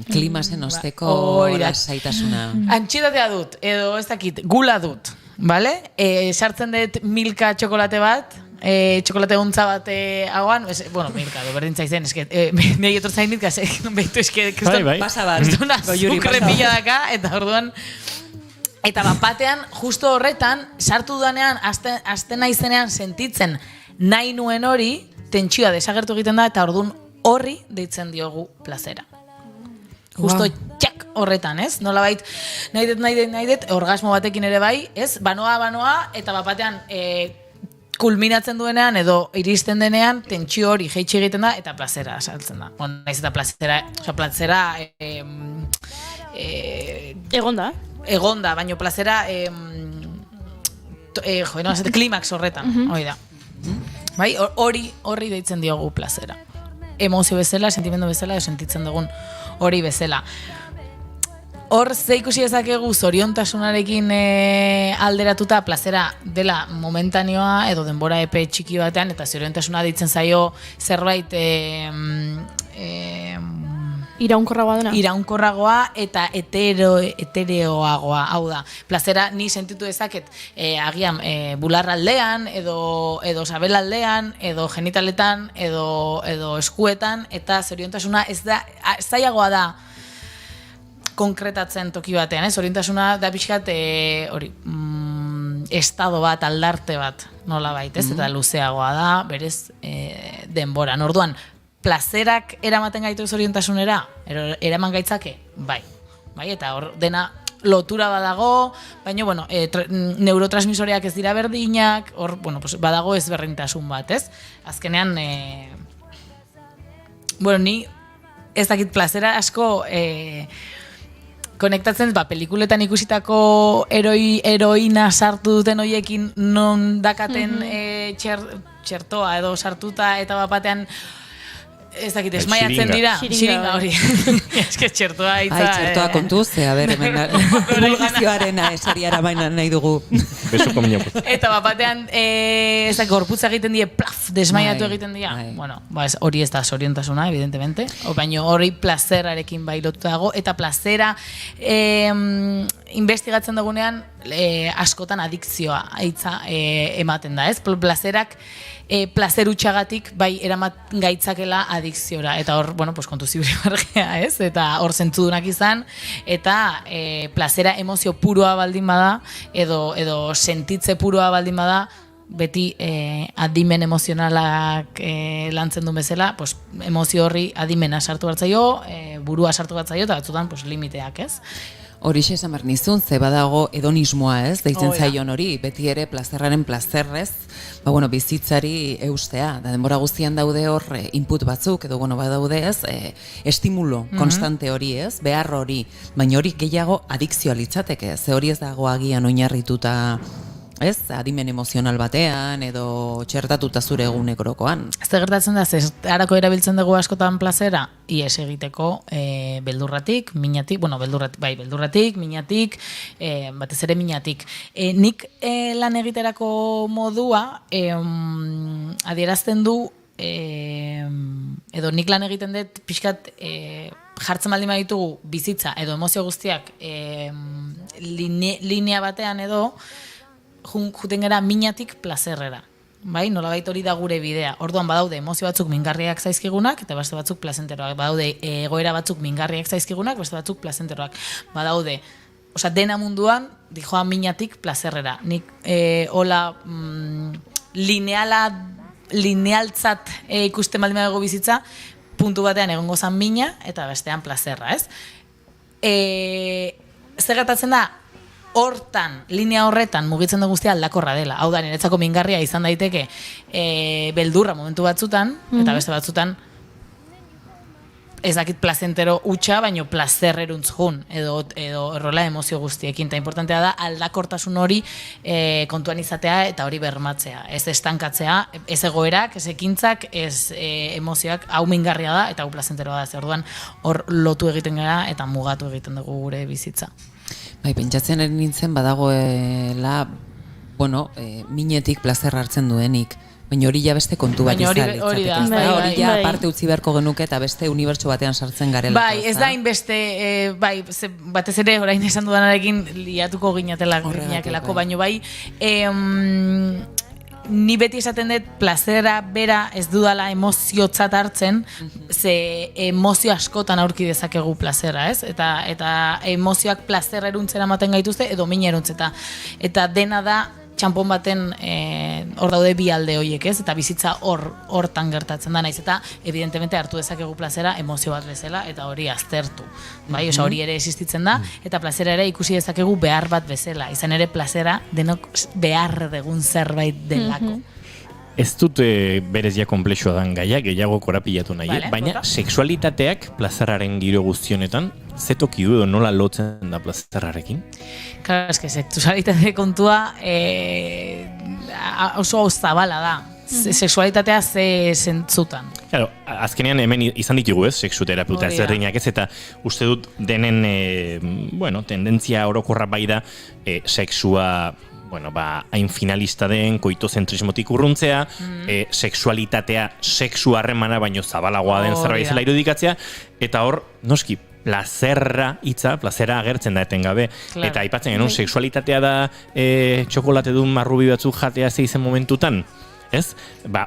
Klimasen osteko lasaitasuna. Antxietatea dut, edo ez dakit, gula dut, bale? Sartzen dut milka txokolate bat, txokolate guntza bat hauan, bueno, milka, berdintza izen, eske, nahi etortzain dit, behitu eske, pasa bat, azukre pila daka, eta orduan, eta batean, justo horretan, sartu dudanean, azten naizenean sentitzen nahi nuen hori, tentsioa desagertu egiten da, eta orduan horri deitzen diogu plazera. Justo txak horretan, ez? Nolabait, nahi dut, orgasmo batekin ere bai, ez? Banoa, eta batean kulminatzen duenean edo iristen denean, tentsio hori jaitsi egiten da, eta plazera saltzen da. Naiz eta plazera egonda, baina plazera klimaks horretan, hori da. Bai, horri deitzen diogu plazera. Emozio bezala, sentimendu bezala, sentitzen dugun hori bezala. Hor, ze ikusi ezakegu zoriontasunarekin alderatuta plazera dela momentanioa edo denbora epe txiki batean, eta zoriontasuna deitzen zaio zerbait iraunkorragoa dena. Iraunkorragoa eta etereoagoa, hau da. Plazera ni sentitu dezaket agian bularraldean, edo sabelaldean, edo genitaletan, edo eskuetan, eta zoriontasuna ez da, zailagoa da konkretatzen toki batean, ez? Zoriontasuna da pixkat hori, estado bat, aldarte bat, nolabait, ez? Eta luzeagoa da, berez denboran. Orduan, plazerak eramaten gaitu zoriontasunera, eraman gaitzake? Bai, eta hor dena lotura badago, baina, bueno, neurotransmisoreak ez dira berdinak, hor, bueno, pues, badago ezberdintasun bat, ez? Azkenean, bueno, ni ez dakit plazera asko konektatzen, pelikuletan ikusitako heroina sartu duten hoiekin non dakaten txertoa edo sartuta eta batean ez dakit, esmaiatzen dira. Xiringa hori. Ez que txertoa itza. Txertoa kontuz, a ber, hemen divulgazioaren esariara baina nahi dugu. Besuko minoko. Eta batean, ez dakit, gorputza egiten die, plaf, desmaiatu egiten dira. Bueno, hori ez da zoriontasuna, evidentemente. Baina hori plazerarekin bai lotuta dago, eta plazera investigatzen dugunean askotan adikzioa hitza ematen da, ez? Plazerak plazer utxagatik bai eramat gaitzakela adikziora, eta hor, bueno, pues kontu zibri bargea, ez? Eta hor zentzudunak izan, eta plazera emozio puroa baldin bada, edo sentitze puroa baldin bada, beti adimen emozionalak lantzen duen bezala, pues, emozio horri adimena sartu batzaio, burua sartu batzaio, eta batzutan pues, limiteak, ez? Horixe esan behar nizun, ze badago hedonismoa, ez? Deitzen zaion hori, beti ere plazerraren plazerrez, bizitzari eustea. Da denbora guztian daude hor input batzuk, edo badaude ez, estimulo konstante hori, ez? Behar hori, baina hori gehiago adikzioa litzateke, ze hori ez dago agian oinarrituta, ez? Adimen emozional batean, edo txertatuta zure egunekrokoan. Ez gertatzen da, harako erabiltzen dugu askotan plazera, ies egiteko beldurratik, minatik, beldurratik, minatik, batez ere minatik. Nik lan egiterako modua adierazten du, edo nik lan egiten dut pixkat jartzen baldin baditugu bizitza edo emozio guztiak linea batean edo juten gara minatik plazerrera. bai, nolabait hori da gure bidea. Orduan badaude emozio batzuk mingarriak zaizkigunak, eta beste batzuk plazenteroak. Badaude egoera batzuk mingarriak zaizkigunak, beste batzuk plazenteroak. Badaude, osea, dena munduan, dijoa minatik plazerrera. Nik hola linealtzat ikusten baldin badago bizitza, puntu batean egongo zan mina, eta bestean plazerra, ez? Zer gertatzen da, hortan, linea horretan mugitzen da guztia aldakorra dela. Hau da, niretzako mingarria izan daiteke beldurra momentu batzutan, eta beste batzutan ez dakit plazentero utxa, baino plazerreruntz jun, edo errola emozio guztiekin. Eta importantea da aldakortasun hori kontuan izatea eta hori bermatzea. Ez estankatzea, ez egoerak, ez ekintzak, ez emozioak, hau mingarria da eta hau plazenteroa da. Zer orduan hor lotu egiten gara eta mugatu egiten dugu gure bizitza. Bai, pentsatzen nintzen badagoela, minetik plazerra hartzen duenik. Baina hori ja beste kontu bat izan litzateke. Hori ja parte utzi beharko genuke eta beste unibertso batean sartzen garela. Bai, ez da inbeste, batez ere orain esan dudanarekin liatuko ginakelako, baino bai, ni beti esaten dut plazera bera ez dudala emoziotzat hartzen, ze emozio askotan aurki dezakegu plazera, ez? Eta emozioak plazera eruntzera ematen gaituzte edo mina eruntzeta. Eta dena da txanpon baten hor daude bi alde horiek, ez? Eta bizitza hortan gertatzen da, naiz eta evidentemente hartu dezakegu plazera emozio bat bezala eta hori aztertu. Bai, osa hori ere existitzen da eta plazera ere ikusi dezakegu behar bat bezala. Izan ere plazera denok behar degun zerbait delako. Ez dut berez ja komplexua dan gaia, gehiago korapilatu nahi, baina sexualitateak plazerraren giro guztionetan, zetoki du edo nola lotzen da plazerrarekin? Claro, eske sexualitate kontua oso zabala da. Sexualitatea ze zentzutan. Claro, azkenean hemen izan ditugu ez, sexuterapeuta ezberdinak ez, eta uste dut denen, tendentzia orokorra bai da, sexua hain finalista den, koitozentrismotik urruntzea, sexualitatea, sexu harremana baino zabalagoa den zerbait zela irudikatzea, eta hor, noski, plazerra agertzen da etengabe. Eta aipatzen genuen, sexualitatea da txokolate duen marrubi batzuk jatea zeizen momentutan. Ez?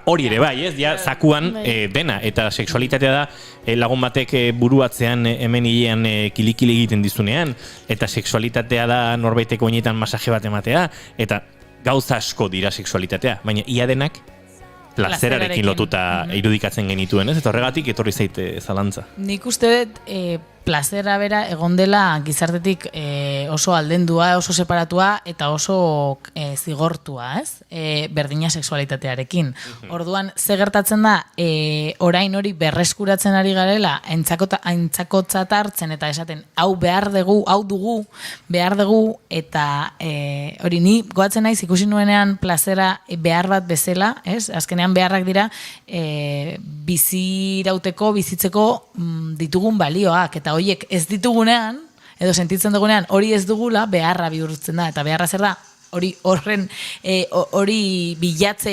Hori ere bai, ez? Ja, zakuan dena, eta sexualitatea da lagun batek buruatzean hemen hilean kilikili egiten dizunean, eta sexualitatea da norbaiteko oinetan masaje bat ematea, eta gauza asko dira sexualitatea, baina ia denak plazerarekin lotuta irudikatzen genituen, ez? Eta horregatik etorri zaite zalantza. Nik uste dut plazera bera egon dela gizartetik oso aldendua, oso separatua eta oso zigortua, ez? Berdina sexualitatearekin. Orduan, ze gertatzen da, orain hori berreskuratzen ari garela, aintzakotzat hartzen eta esaten, hau behar dugu, eta hori ni goatzen naiz ikusi nuenean plazera behar bat bezala, ez? Azkenean beharrak dira bizitzeko ditugun balioak, eta horiek ez ditugunean, edo sentitzen dugunean, hori ez dugula, beharra bihurtzen da, eta beharra zer da, hori bilatze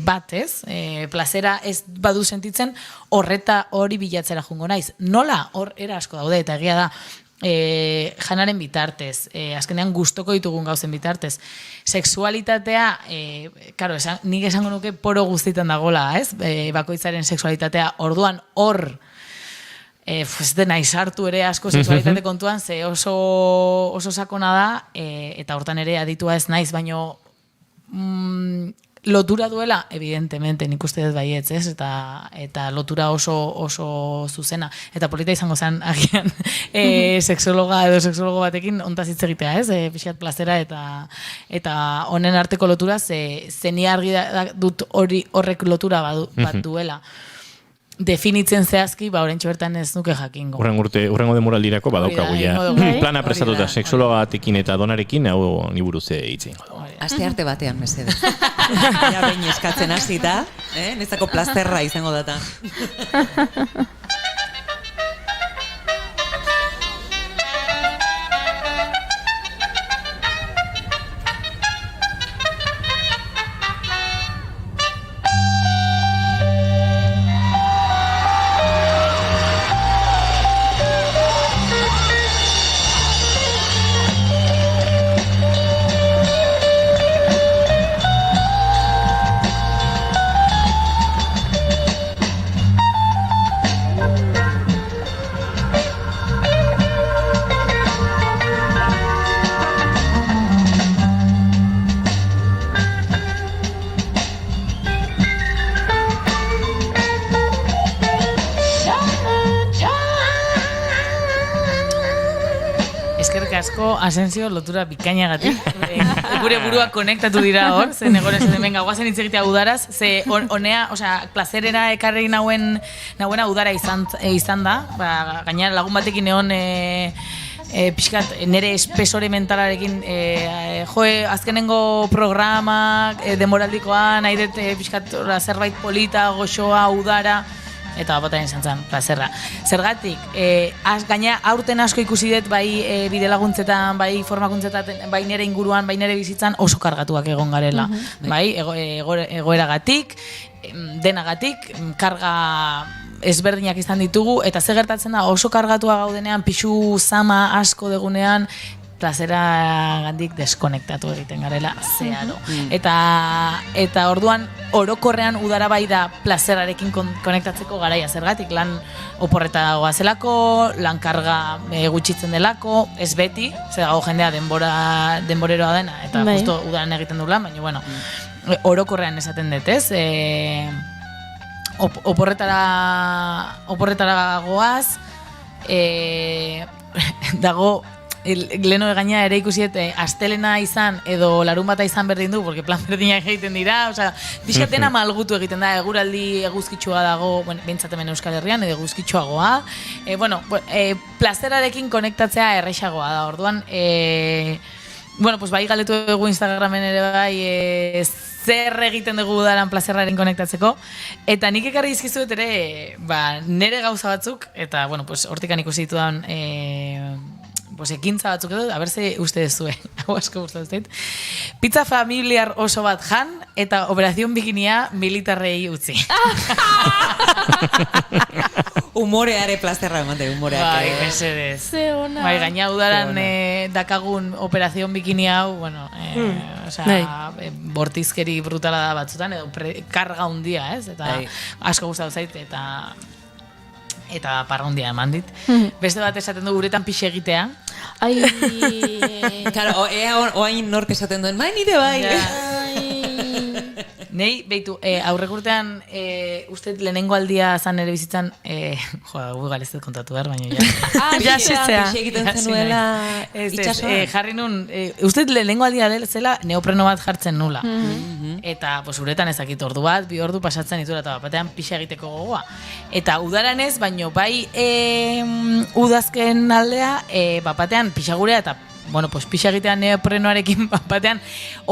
bat, ez? Plazera ez badu sentitzen, hori bilatzera jungo naiz. Nola, hor era asko daude, eta egia da, janaren bitartez, azkenean gustoko ditugun gauzen bitartez. Sexualitatea, nik esango nuke poro guztitan dagoela, ez? Bakoitzaren sexualitatea, orduan hor, ez dena izartu ere asko sexualitate kontuan, ze oso sakona da, eta hortan ere aditua ez naiz, baino lotura duela, evidentemente, nik uste dut baietz, ez? Eta lotura oso zuzena. Eta polita izango zen, agian, sexologa edo sexologo batekin ontaz hitz egitea, ez? Pixkat plazera eta honen arteko lotura, ze ni argi dut horrek lotura bat duela. Definitzen zehazki, oraintxe bertan ez nuke jakingo. Urrengo demoraldirako badaukagu ja. Plana prestatuta sexologatekin eta donarekin, hau ni buruz hitz egingo dugu. Aste arte batean, mesede. Ja behin eskatzen hasita, netzako plazerra izango data. eskerrik asko, Asensio, lotura bikainagatik. Gure buruak konektatu dira hor, zen egon esaten benga, guazen hitz egitea udaraz, ze honea, osea, plazerera ekarri nauena udara izan da, gainera lagun batekin egon pixkat nire espesore mentalarekin azkenengo programak demoraldikoan, nahi dut pixkat zerbait polita, goxoa, udara, eta bapataren izan zen, plazerra. Zergatik, gaina aurten asko ikusi dut, bai bide laguntzetan, bai formakuntzetan, bai nire inguruan, bai nire bizitzan oso kargatuak egon garela. Bai, egoeragatik, denagatik, karga ezberdinak izan ditugu, eta ze gertatzen da oso kargatua gaudenean, pixu zama asko degunean, plazera gandik deskonektatu egiten garela zeharo. Eta orduan orokorrean udara bai da plazerarekin konektatzeko garaia, zergatik lan oporreta goazelako, lan karga gutxitzen delako, ez beti, zer gago jendea denboreroa dena, eta justo udaran egiten du lan, baina bueno, orokorrean esaten dut, ez? Oporretara goaz, dago leno egaina ere ikusiet astelena izan edo larun bata izan berdin du, porque plan berdinak egiten dira, osea, pixkatena malgutu egiten da, eguraldi eguzkitsua dago, behintzat hemen Euskal Herrian, edo eguzkitsuagoa, plazerarekin konektatzea errexagoa da, orduan, pues bai galetu dugu Instagramen ere bai, zer egiten dugu udaran plazerraren konektatzeko, eta nik ekarri izkizuet ere, nire gauza batzuk, eta, pues hortikan ikusi ditudan, ekintza batzuk edo, a ber ze uste duzue, hau asko gustatzen zait. Pizza familiar oso bat jan, eta operazion bikinia militarrei utzi. Humoreare plazerra emate, humoreak. Bai, mesedez. Bai, gaina udaran dakagun operazion bikini hau, bortizkeri brutala da batzutan, edo karga hundia, ez? Eta asko gustatu zait, eta parra hundia eman dit. Beste bat esaten du uretan pixe egitea. Ai... Claro, oain nork esaten duen, bai nire bai. Nei, behitu, aurrek urtean, uste lehenengo aldia zan ere bizitzan, Google ez dut kontatu behar, baina ja. Pixe egiten zenuela itxasoan. Jarri nun, uste lehenengo aldia zela neopreno bat jartzen nula. Eta, uretan ezakit ordu bat, 2 ordu pasatzen ditura, eta batean pixe egiteko gogoa. Eta udaran ez, baino bai udazken aldea, batean pixagurea eta pixa egitean neoprenoarekin batean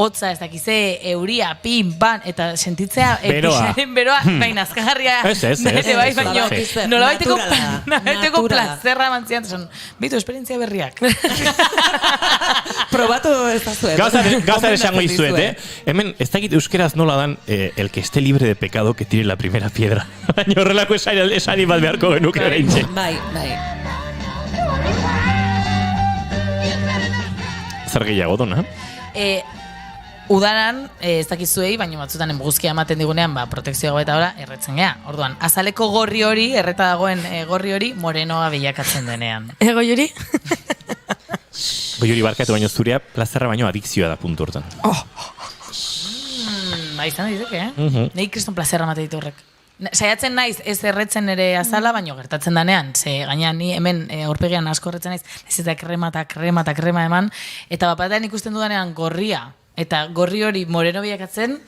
hotza ez dakize, euria, pin, pan, eta sentitzea pixaren beroa, baina azkagarria bai, baino, nolabaiteko plazerra mantzian, bitu, esperientzia berriak. Probatu ez da zuen. Gauza esango izuet, hemen, ez dakit euskeraz nola dan el que esté libre de pecado que tire la primera piedra. Baina horrelako esari bat beharko genuke oraintxe. Bai. Zer gehiago dona? Udaran, ez dakizuei, baina batzutan enbuguzkia ematen digunean, protekzioa eta ora, erretzen gea. Orduan, azaleko gorri hori, erreta dagoen gorri hori, morenoa bilakatzen denean. Goi hori? Goi hori barkatu baino zurea, plazerra baino adikzioa da puntu hortan. Izan daiteke, Nei kriston plazerra mate ditu horrek. Saiatzen naiz ez erretzen ere azala, baino gertatzen danean, ze gaina ni hemen aurpegian asko erretzen naiz, ez eta krema eman, eta bapatean ikusten dudanean gorria, eta gorri hori moreno bilakatzen,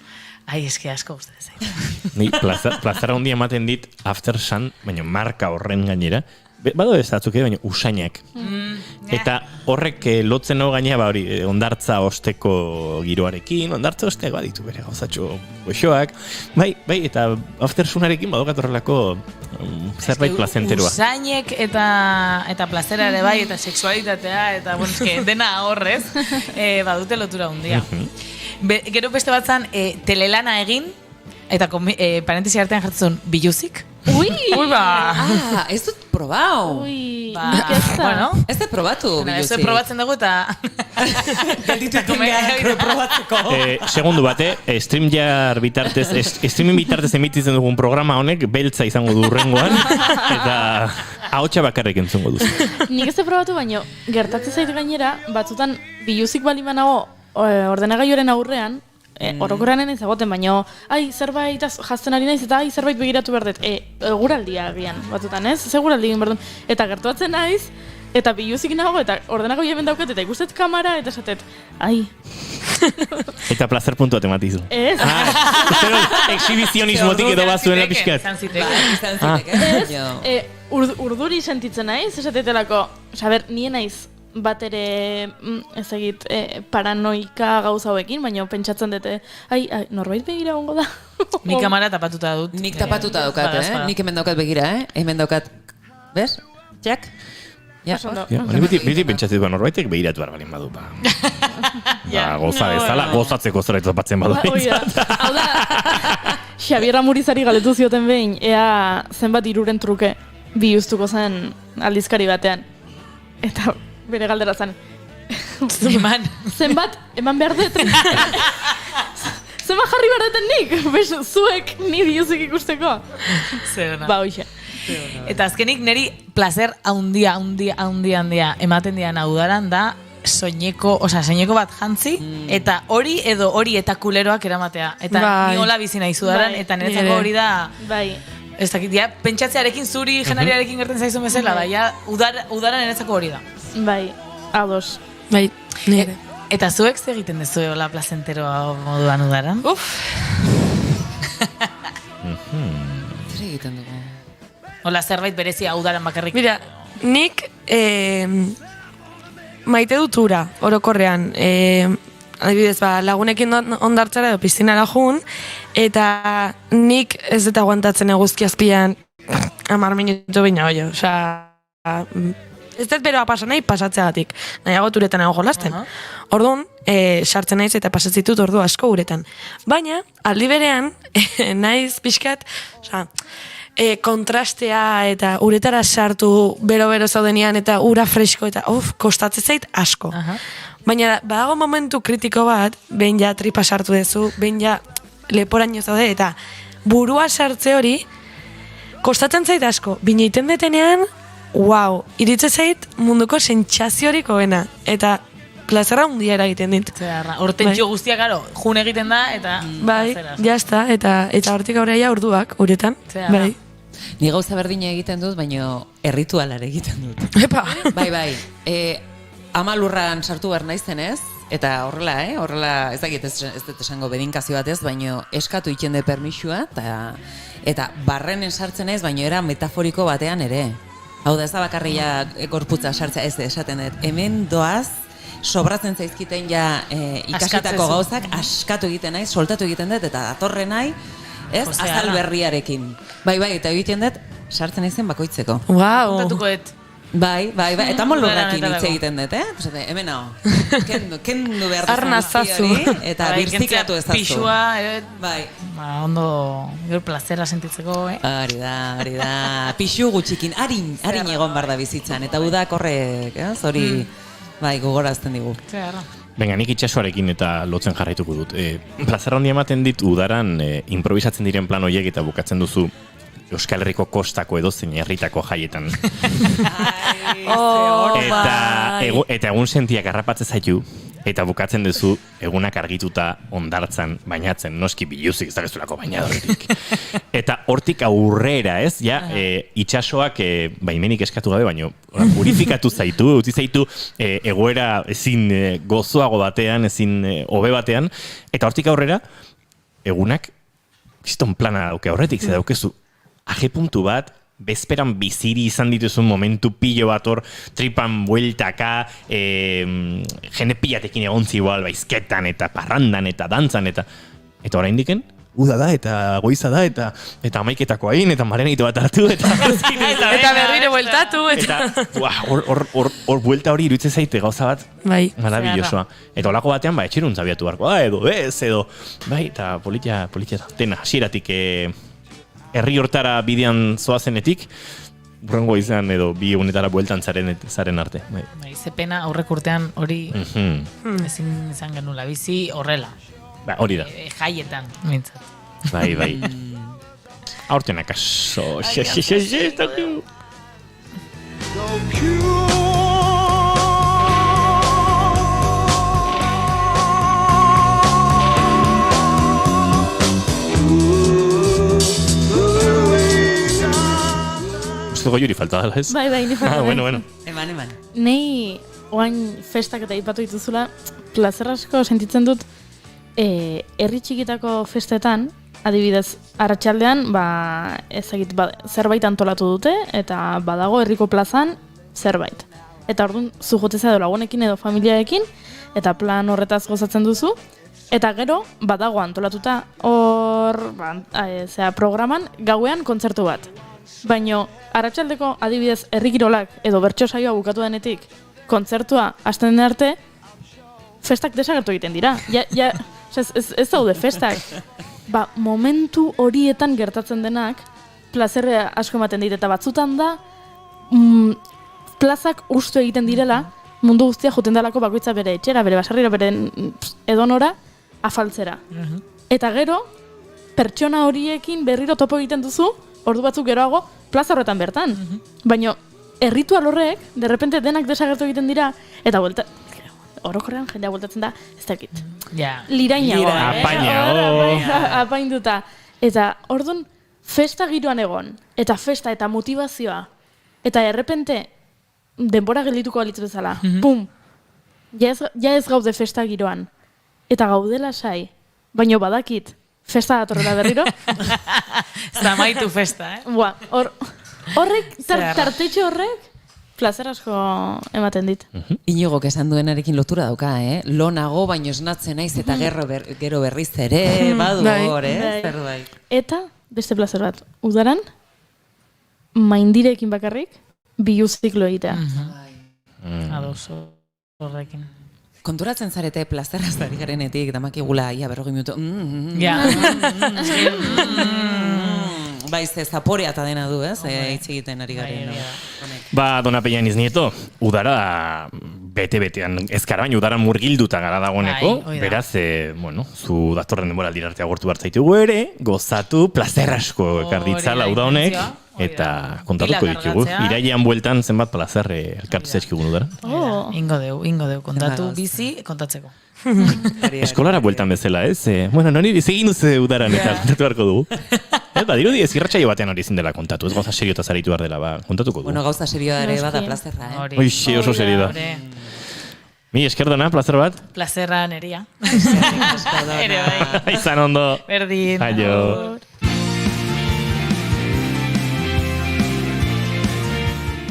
eske asko guztatzen zait. Ni plazera hondi ematen dit after sun, baina marka horren gainera, bado ez datzuk baina usainak. Eta horrek lotzen hau gainea, hori, ondartza osteko giroarekin, ondartza osteak baditu bere gauzatxo goxoak, bai, eta after sunarekin badokat horrelako zerbait plazenteroa. Usainek eta plazera ere bai, eta sexualitatea, eta dena horrez, badute lotura hundia. Gero beste batzan, telelana egin, eta parentesi artean jartzen biluzik. Ui, ez dut probau. Ez dut probatu biluzik. Ez dut probatzen dugu eta... Segundu bate, streaming bitartez emititzen dugun programa honek beltza izango du hurrengoan, eta ahotsa bakarrik entzungo duzu. Nik ez dut probatu baino, gertatzen zait gainera, batzutan biluzik bali manago ordenagailuaren aurrean, orokorrean ez egoten, baino zerbait jazten ari naiz eta zerbait begiratu berdet, guraldia agian batzutan, ez? Ze guraldi egin berdun. Eta gertuatzen naiz, Eta biluzik nago, eta ordenako hemen daukat, eta ikustet kamara, eta esatet, ai. Eta placer puntua tematizu. Ez. Pero exhibizionismotik edo bazuela pixkat. Izan zitek. Urduri sentitzen naiz, esatetelako, nien naiz bat ere ez egit paranoika gauza hauekin, baina pentsatzen dute, ai, norbait begira gongo da. Nik kamara tapatuta dut. Nik tapatuta daukat, Nik hemen daukat begira, Hemen daukat, bez? Txak? Ja, beti pentsatzen dut, norbaitek begiratu behar balin badu. Goza bezala, gozatzeko zera topatzen badu. Hau da, Xabier Amurizari galetu zioten behin, ea zenbat iruren truke bihuztuko zen aldizkari batean. Eta bere galdera zen. Zenbat, eman behar dut. Zenbat jarri behar duten nik, zuek ni bihuzik ikusteko. Ba, hoxe. Eta azkenik niri placer handia ematen dian udaran da soineko bat jantzi, eta hori edo hori eta kuleroak eramatea. Eta ni hola bizi nahi udaran, eta niretzako hori da... Ez dakit, pentsatzearekin zuri jenariarekin gerten zaizun bezala, da, udaran niretzako hori da. Bai, ados. Bai, nire. Eta zuek ze egiten dezu hola placenteroa moduan udaran? Zer egiten dugu? Hola zerbait berezia udaran bakarrik. Mira, nik maite dut ura, orokorrean. Adibidez, lagunekin ondartzara edo piztinara jun, eta nik ez dut aguantatzen eguzki azpian 10 minutu baina oio. Ez dut beroa pasa nahi pasatzeagatik. Nahiago uretan nago jolasten. Orduan, sartzen naiz eta pasatzitut ordu asko uretan. Baina, aldi berean, naiz pixkat, kontrastea eta uretara sartu bero-bero zaudenean eta ura fresko eta kostatzen zait asko. Baina badago momentu kritiko bat, behin ja tripa sartu dezu, behin ja leporaino zaude eta burua sartze hori kostatzen zait asko. Bina iten detenean, iritze zait munduko sentsaziorik hoena. Eta plazera hundia eragiten dit. Hortentxo guztiak, jun egiten da, eta... Bai, jazta, eta hortik aurreia urduak, uretan. Bai. Ni gauza berdina egiten dut, baina erritualare egiten dut. Epa! Bai. Ama lurran sartu behar naizen ez, eta horrela, ez dakit ez dut esango bedinkazio batez, baina eskatu ikende permisua, eta barrenen sartzen ez, baina era metaforiko batean ere. Hau da, ez da bakarria gorputza sartzea, ez esaten dut, hemen doaz, sobratzen zaizkiten ja ikasitako gauzak, askatu egiten naiz, soltatu egiten dut, eta datorren nahi, ez, azal berriarekin. Bai, eta egiten dut, sartzen naizen bakoitzeko. Kontatuko dut. Bai, eta molurrakin hitz egiten dut, hemen hau, kendu behar duzan hori, eta birzikatu ezazu. Pixua, bai. Ondo, gero plazera sentitzeko, Hori da, pixu gutxikin, harin egon bar da bizitzan, eta udak horrek, hori, bai, gogorazten digu. Venga, nik itxasoarekin eta lotzen jarraituko dut. Plazer handia ematen dit udaran improvisatzen diren plan horiek eta bukatzen duzu Euskal Herriko kostako edozein herritako jaietan. Eta egun sentiak harrapatzen zaitu, eta bukatzen duzu egunak argituta ondartzan bainatzen, noski biluzik ez dakezulako bainadoretik. Eta hortik aurrera, ez? Itxasoak baimenik eskatu gabe, baino purifikatu zaitu, utzi zaitu egoera ezin gozoago batean, ezin hobe batean, eta hortik aurrera egunak kiston plana dauke aurretik, ze daukezu aje puntu bat, bezperan biziri izan dituzun momentu pilo bat hor, tripan bueltaka, jende pilatekin egontzi igual, baizketan, eta parrandan, eta dantzan, eta oraindiken, uda da, eta goiza da, eta amaiketako hain, eta marenito bat hartu, eta berriro bueltatu, hor buelta hori iruditzen zaite gauza bat, maravillosoa. Eta holako batean, etxerun zabiatu barko da, edo ez, edo, bai, eta politia dena, hasieratik, herri hortara bidean zoazenetik, burrengo izan edo bi egunetara bueltan zaren arte. Ze pena aurrek urtean hori ezin izan genula bizi horrela. Hori da. Jaietan, mintzat. Bai. Aurten akaso. goiuri falta dela, ez? Bai, ni falta. Bueno. Eman. Nei, oain festak eta aipatu dituzula, plazer asko sentitzen dut herri txikitako festetan, adibidez, arratsaldean, ezagit, zerbait antolatu dute, eta badago herriko plazan zerbait. Eta orduan, zu joteza edo lagunekin edo familiaekin, eta plan horretaz gozatzen duzu, eta gero, badago antolatuta hor, programan, gauean kontzertu bat. Baina, arratsaldeko adibidez, herri kirolak edo bertso saioa bukatu denetik, kontzertua hasten den arte, festak desagertu egiten dira. Ez daude festak. Momentu horietan gertatzen denak, plazerre asko ematen dit, eta batzutan da, plazak ustu egiten direla, mundu guztia joten dalako bakoitza bere etxera, bere basarrira, bere edonora, afaltzera. Eta gero, pertsona horiekin berriro topo egiten duzu, ordu batzuk geroago, plaza horretan bertan. Baina, erritual horrek, derrepente denak desagertu egiten dira, eta orokorrean jendea bueltatzen da, ez dakit. Lirainagoa. Apainduta. Eta orduan, festa giroan egon, eta festa eta motivazioa, eta errepente, denbora geldituko balitz bezala, pum, ja ez gaude festa giroan, eta gaudela sai, baino badakit, festa datorrela berriro. Zamaitu festa, Horrek, tartetxe horrek, plazer asko ematen dit. Inigok esan duenarekin lotura dauka, Lo nago, baino esnatzen naiz, eta gero berriz ere, badu hor, zerbait. Eta, beste plazer bat, udaran, maindirekin bakarrik, biluziklo egitea. Ados, horrekin. Konturatzen zarete plazeraz ari garenetik, damakigula, 40 minutu. Baiz, zaporea eta dena du, hitz egiten ari garen. Dona Peñaniz Nieto, udara bete-betean ezkara, baina udaran murgilduta gara dagoeneko. Beraz, zu datorren denbora aldirarte agortu bartzaitugu ere, gozatu, plazer asko ekarditzala uda honek, eta kontatuko ditugu. Irailean bueltan zenbat plazer elkartu zaizkigun udara. Ingo deu, kontatu bizi, kontatzeko. Eskolara bueltan bezala, ez? Nori egin duzu udaran eta kontatu beharko dugu. Dirudi ez irratsaio batean hori ezin dela kontatu, ez gauza serio eta zaritu behar dela, kontatuko dugu. Gauza serioa ere bada plazerra, Oixe, oso serio da. Mi esker dona, plazer bat? Plazerra neria. Ere bai. Izan ondo. Berdin. Aio.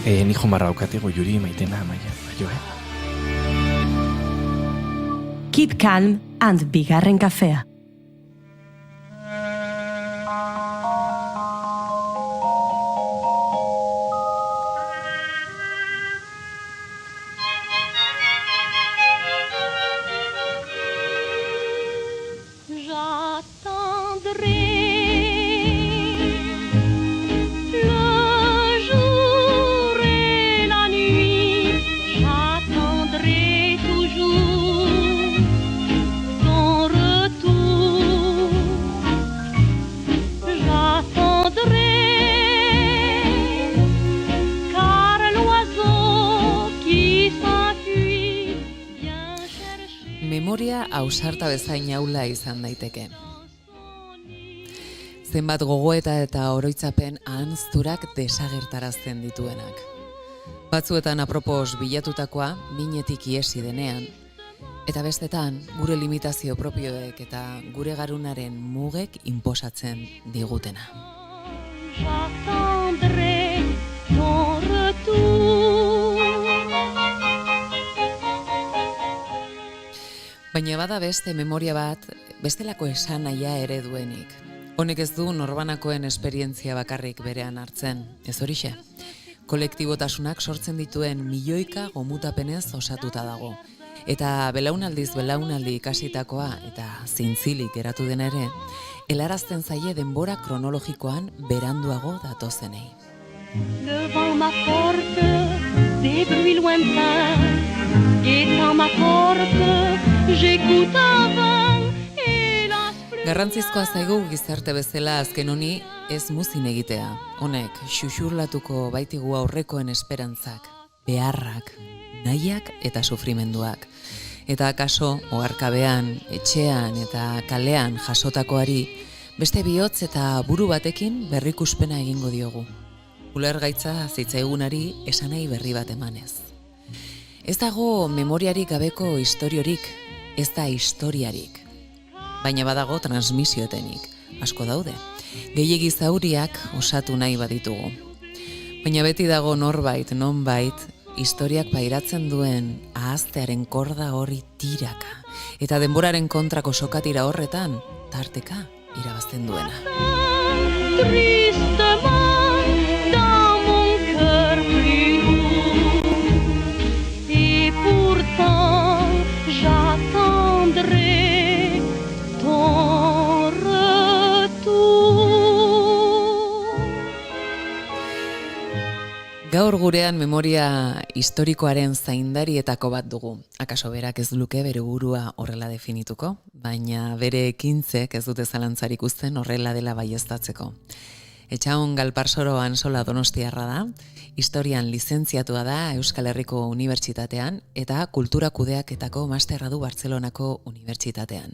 Nijo marra daukatego Yuri maitena, maia. Aio, Keep calm and bigarren kafea. Memoria ausarta bezain aula izan daiteke. Zenbat gogoeta eta oroitzapen ahanzturak desagertarazten dituenak. Batzuetan apropos bilatutakoa minetik iesi denean, eta bestetan gure limitazio propioek eta gure garunaren mugek inposatzen digutena. Baina bada beste memoria bat, bestelako esanahia ere duenik. Honek ez du norbanakoen esperientzia bakarrik berean hartzen, ez horixe. Kolektibotasunak sortzen dituen milioika gomutapenez osatuta dago. Eta belaunaldiz belaunaldi ikasitakoa eta zintzilik geratu den ere, helarazten zaie denbora kronologikoan beranduago datozenei. Devant ma porte, des bruits lointains, guettant ma porte, j'écoute avant, hélas plus. Garrantzizkoa zaigu gizarte bezala azken honi ez muzin egitea. Honek xuxurlatuko baitigu aurrekoen esperantzak, beharrak, nahiak eta sufrimenduak. Eta akaso, oharkabean, etxean eta kalean jasotakoari, beste bihotz eta buru batekin berrikuspena egingo diogu. Ulergaitza zitzaigunari esanai berri bat emanez. Ez dago memoriarik gabeko istoriorik, ez da historiarik. Baina badago transmisioetenik, asko daude. Gehiegi zauriak osatu nahi baditugu. Baina beti dago norbait, nonbait, historiak pairatzen duen ahaztearen korda hori tiraka. Eta denboraren kontrako sokatira horretan, tarteka irabazten duena. Tristement dans mon cœur plus lourd. Et pourtant j'attendrai ton retour. Gaur gurean memoria historikoaren zaindarietako bat dugu. Akaso berak ez luke bere burua horrela definituko, baina bere ekintzek ez dute zalantzarik uzten horrela dela baieztatzeko. Etxaun Galparsoro Ansola Donostiarra da, historian lizentziatua da Euskal Herriko Unibertsitatean eta kultura kudeaketako masterra du Bartzelonako Unibertsitatean.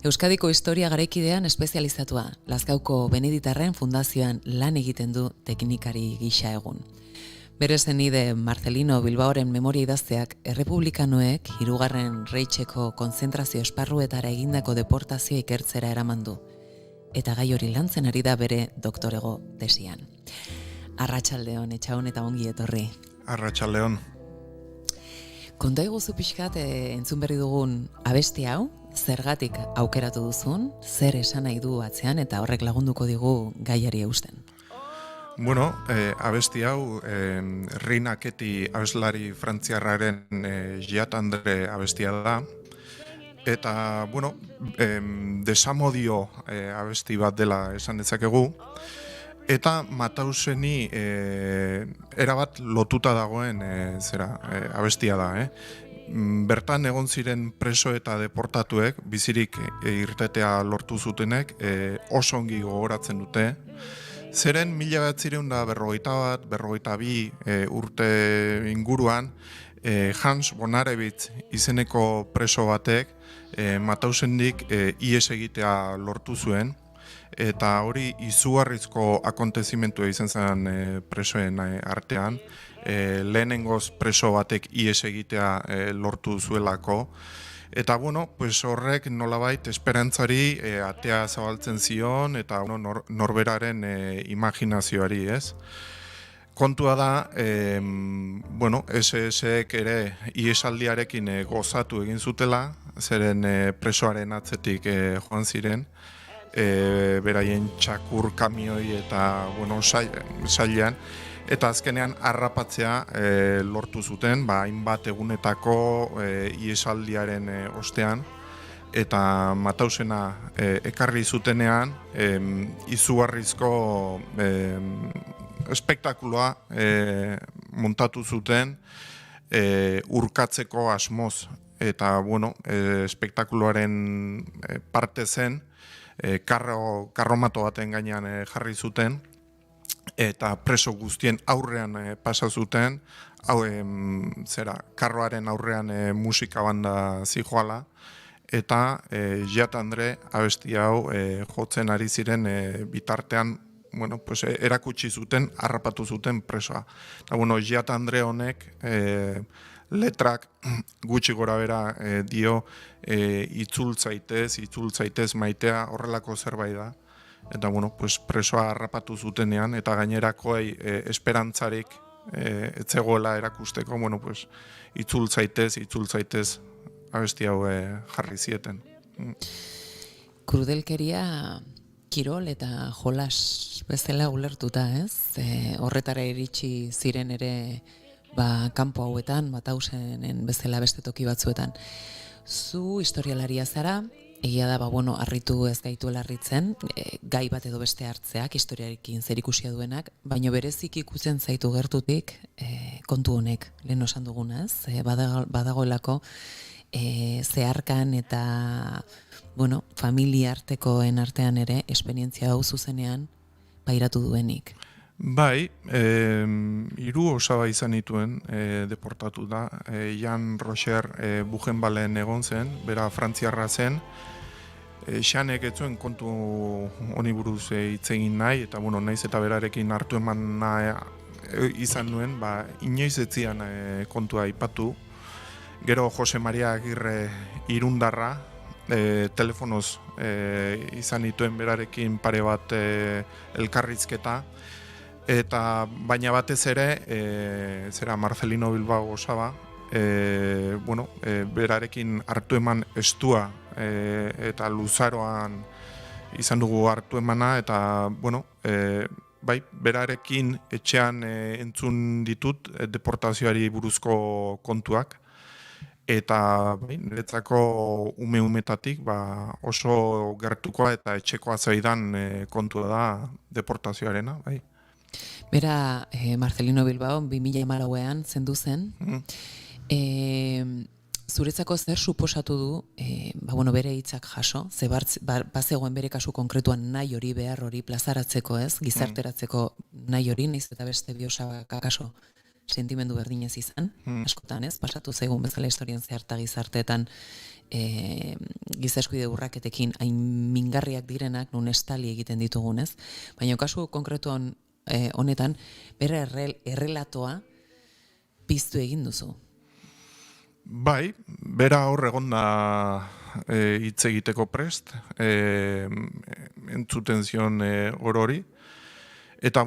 Euskadiko historia garaikidean espezializatua, Lazkauko Beneditarren Fundazioan lan egiten du teknikari gisa egun. Bere zenide Marcelino Bilbaoren memoria idazteak errepublikanoek 3. Reitxeko konzentrazio esparruetara egindako deportazioa ikertzera eraman du. Eta gai hori lantzen ari da bere doktorego tesian. Arratsaldeon, Etxaun, eta ongi etorri. Arratsaldeon. Konta iguzu pixkat entzun berri dugun abesti hau, zergatik aukeratu duzun, zer esan nahi du atzean eta horrek lagunduko digu gaiari eusten. Bueno, abesti hau, Rina Keti abeslari frantziarraren Giat Andre abestia da. Eta, bueno, desamodio abesti bat dela esan dezakegu. Eta Matauseni erabat lotuta dagoen abestia da. Bertan egon ziren preso eta deportatuek, bizirik irtetea lortu zutenek, oso ongi gogoratzen dute. Zeren 1941-42 urte inguruan, Hans Bonarewitz izeneko preso batek Matausendik ihes egitea lortu zuen, eta hori izugarrizko akontezimentua izan zen presoen artean, lehenengoz preso batek ihes egitea lortu zuelako. Eta, bueno, pues horrek nolabait esperantzari atea zabaltzen zion eta norberaren imaginazioari, ez? Kontua da, SS-ek ere ihesaldiarekin gozatu egin zutela, zeren presoaren atzetik joan ziren, beraien txakur kamioi eta sailean, eta azkenean harrapatzea lortu zuten, hainbat egunetako ihesaldiaren ostean, eta Matausena ekarri zutenean izugarrizko espektakuloa montatu zuten urkatzeko asmoz, eta espektakuloaren parte zen karromato baten gainean jarri zuten, eta preso guztien aurrean pasa zuten, karroaren aurrean musika banda zijoala, eta Giat Andre abesti hau jotzen ari ziren bitartean, erakutsi zuten, harrapatu zuten presoa. Eta, Giat Andre honek letrak gutxi gora bera dio itzultzaitez maitea horrelako zerbait da. Eta, presoa harrapatu zutenean, eta gainerakoei esperantzarik etzegoela erakusteko, itzultzaitez abesti hau jarri zieten. Krudelkeria kirol eta jolas bezala ulertuta, ez? Horretara iritsi ziren ere kanpo hauetan, Matausenen bezala beste toki batzuetan. Zu historialaria zara, egia da, harritu ez gaituela harritzen, gai bat edo beste hartzeak, historiarekin zerikusia duenak, baina berezik ikusten zaitu gertutik kontu honek, lehen osan dugunaz, badagoelako zeharkan eta familia artekoen artean ere esperientzia hau zuzenean pairatu duenik. Bai, 3 osaba izan dituen deportatu da. Jan Rocher Buchenwalden egon zen, bera frantziarra zen, Xanek ez zuen kontu honi buruz hitz egin nahi, eta bueno, naiz eta berarekin hartu emana izan nuen, inoiz ez zian kontua aipatu. Gero Jose Maria Agirre Irundarra, telefonoz izan dituen berarekin pare bat elkarrizketa, eta baina batez ere, zera Marcelino Bilbao osaba, berarekin hartu eman estua eta luzaroan izan dugu hartu emana, eta bai, berarekin etxean entzun ditut deportazioari buruzko kontuak, eta niretzako ume-umetatik oso gertukoa eta etxekoa zaidan kontua da deportazioarena, bai. Bera, Marcelino Bilbao, 2014an zendu zen. Zuretzako zer suposatu du, bere hitzak jaso, ze bazegoen bere kasu konkretuan nahi hori, behar hori, plazaratzeko ez, gizarteratzeko nahi hori, nahiz eta beste Biosabak akaso sentimendu berdinez izan, askotan ez, pasatu zaigun bezala historian zeharta gizarteetan giza eskubide urraketekin hain mingarriak direnak nun estali egiten ditugun ez, baina kasu konkretu honetan bere errelatoa piztu egin duzu. Bai, bera hor egon da hitz egiteko prest, entzuten zion orori. Eta,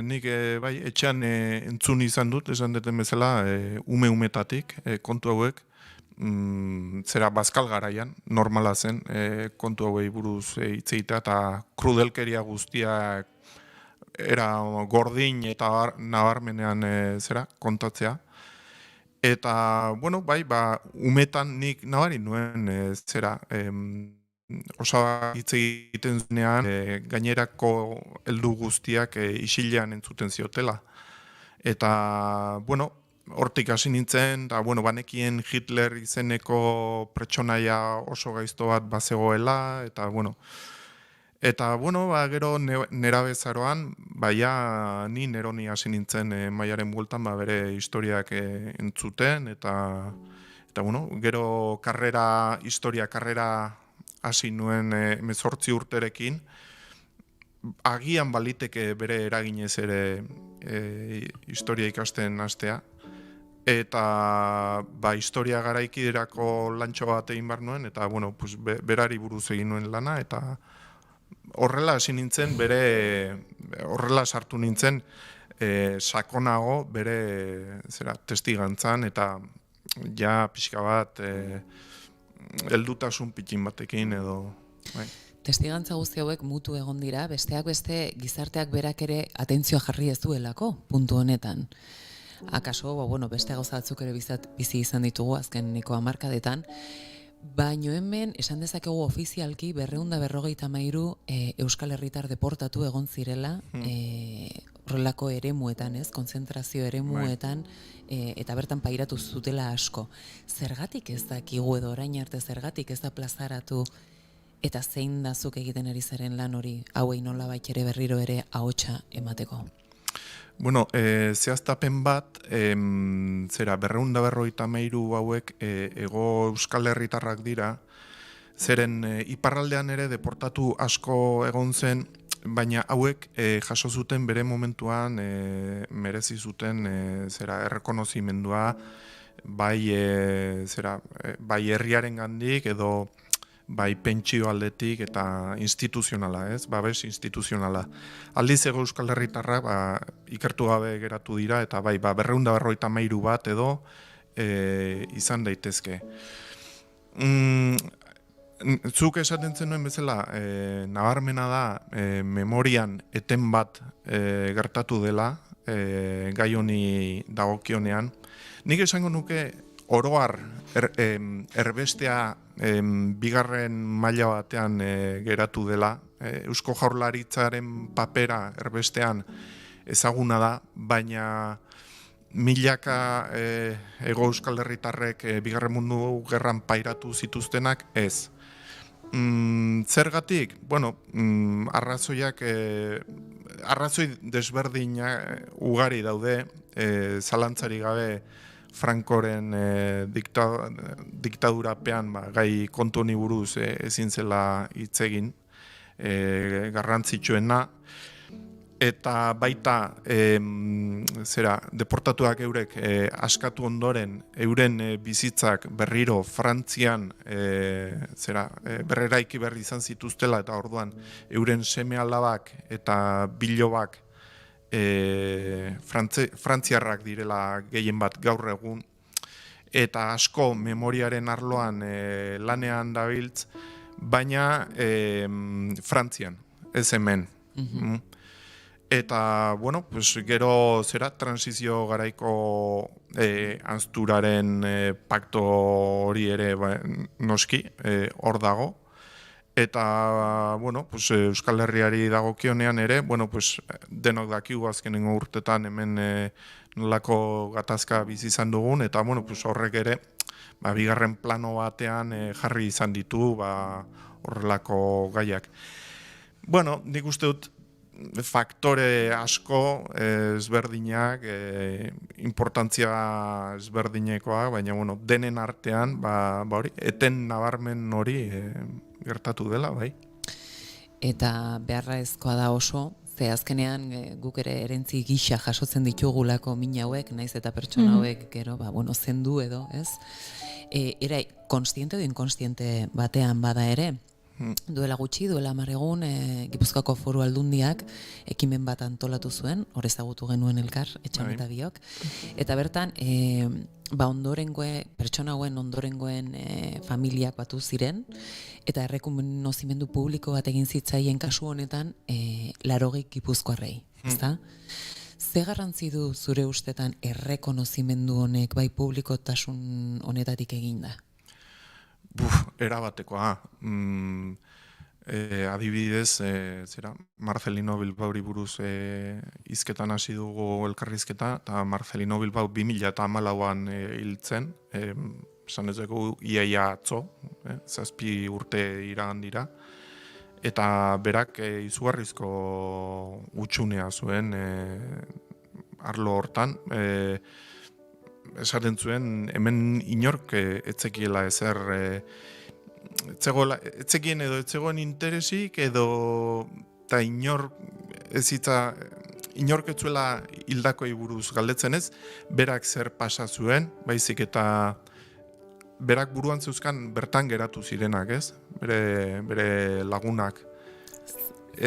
nik bai, etxean entzun izan dut, esan duten bezala, ume-umetatik, kontu hauek, zera bazkal garaian, normala zen, kontu hauei buruz hitz egitea, eta krudelkeria guztiak era gordin eta nabarmenean kontatzea. Eta, bai, umetan nik nabari nuen Osaba hitz egiten zuenean gainerako heldu guztiak isilean entzuten ziotela. Eta, hortik hasi nintzen, eta, banekien Hitler izeneko pertsonaia oso gaizto bat bazegoela, eta, gero nerabezaroan, ni neroni hasi nintzen Maiaren bueltan bere historiak entzuten, eta, gero historia karrera hasi nuen 18 urterekin, agian baliteke bere eraginez ere historia ikasten hastea, eta historia garaikiderako lantxo bat egin behar nuen, eta berari buruz egin nuen lana, eta horrela hasi nintzen, horrela sartu nintzen sakonago bere testigantzan, eta ja pixka bat heldutasun pikin batekin edo. Testigantza guzti hauek mutu egon dira, besteak beste gizarteak berak ere atentzioa jarri ez duelako puntu honetan. Akaso, beste gauza batzuk ere bizi izan ditugu azkeneko hamarkadetan, baino hemen esan dezakegu ofizialki 253 Euskal Herritar deportatu egon zirela horrelako eremuetan, konzentrazio eremuetan, eta bertan pairatu zutela asko. Zergatik ez dakigu edo orain arte zergatik ez da plazaratu eta zein da zuk egiten ari zaren lan hori hauei nolabait ere berriro ere ahotsa emateko? Zehaztapen bat, 253 hauek ego Euskal Herritarrak dira, zeren iparraldean ere deportatu asko egon zen, baina hauek jaso zuten bere momentuan merezi zuten errekonozimendua bai herriaren gandik edo bai pentsio aldetik eta instituzionala, babes instituzionala. Aldiz ego Euskal Herritarrak ikertu gabe geratu dira eta bai 253 bat edo izan daitezke. Zuk esaten zenuen bezala, nabarmena da memorian eten bat gertatu dela gai honi dagokionean. Nik esango nuke oroar erbestea bigarren maila batean geratu dela. Eusko Jaurlaritzaren papera erbestean ezaguna da, baina milaka ego Euskal Herritarrek bigarren mundu gerran pairatu zituztenak ez. Zergatik? Arrazoi desberdina ugari daude, zalantzari gabe Frankoren diktadurapean gai kontu honi buruz ezin zela hitz egin, garrantzitsuena, eta baita deportatuak eurek askatu ondoren euren bizitzak berriro Frantzian berreraiki berri izan zituztela, eta orduan euren seme-alabak eta bilobak frantziarrak direla gehien bat gaur egun, eta asko memoriaren arloan lanean dabiltz, baina Frantzian, ez hemen. Eta, bueno, pues, gero transizio garaiko Ansturaren pakto hori ere noski, hor dago. Eta, bueno, pues, Euskal Herriari dagokionean ere, bueno, pues, denok dakigu azkenengo urtetan hemen nolako gatazka bizi izan dugun, eta, bueno, pues, horrek ere, bigarren plano batean jarri izan ditu horrelako gaiak. Bueno, nik uste dut, faktore asko ezberdinak, importantzia ezberdinekoa, baina bueno, denen artean, hori, eten nabarmen hori gertatu dela, bai. Eta beharrezkoa da oso, ze azkenean guk ere erentzi gisa jasotzen ditugulako min hauek, naiz eta pertsona hauek gero, zendu edo, ez? Era konstiente edo inkonstiente batean bada ere, duela gutxi, duela 10 egun, Gipuzkoako Foru Aldundiak ekimen bat antolatu zuen, hor ezagutu genuen elkar, Etxan eta biok, eta bertan, pertsona hauen ondorengoen familiak batu ziren, eta errekonozimendu publiko bat egin zitzaien kasu honetan 80 gipuzkoarrei, ezta? Ze garrantzi du zure ustetan errekonozimendu honek bai publikotasun honetatik eginda? Erabatekoa. Adibidez, Marcelino Bilbauri buruz hizketan hasi dugu elkarrizketa, eta Marcelino Bilbao 2014an hiltzen, esan ez dugu iaia atzo, 7 urte iragan dira, eta berak izugarrizko utxunea zuen arlo hortan, esaten zuen, hemen inork etzekiela ezer, etzekien edo etzegoen interesik, edo eta inork etzuela hildakoi buruz galdetzen ez, berak zer pasa zuen, baizik eta berak buruan zeuzkan bertan geratu zirenak, ez? Bere lagunak.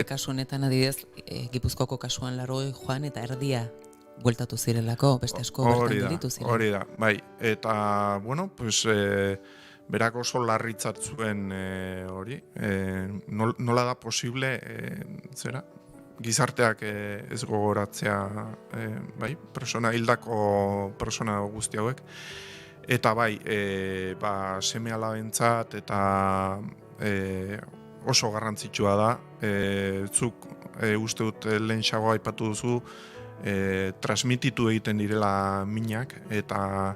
Kasu honetan adidez, Gipuzkoako kasuan 80 joan eta erdia bueltatu zirelako, beste asko bertan gelitu ziren. Hori da, bai. Eta, bueno, pues, berak oso larritzat zuen hori. Nola da posible, gizarteak ez gogoratzea, bai, hildako persona guzti hauek. Eta bai, seme alabentzat eta oso garrantzitsua da. Zuk uste dut lehen aipatu duzu, transmititu egiten direla minak, eta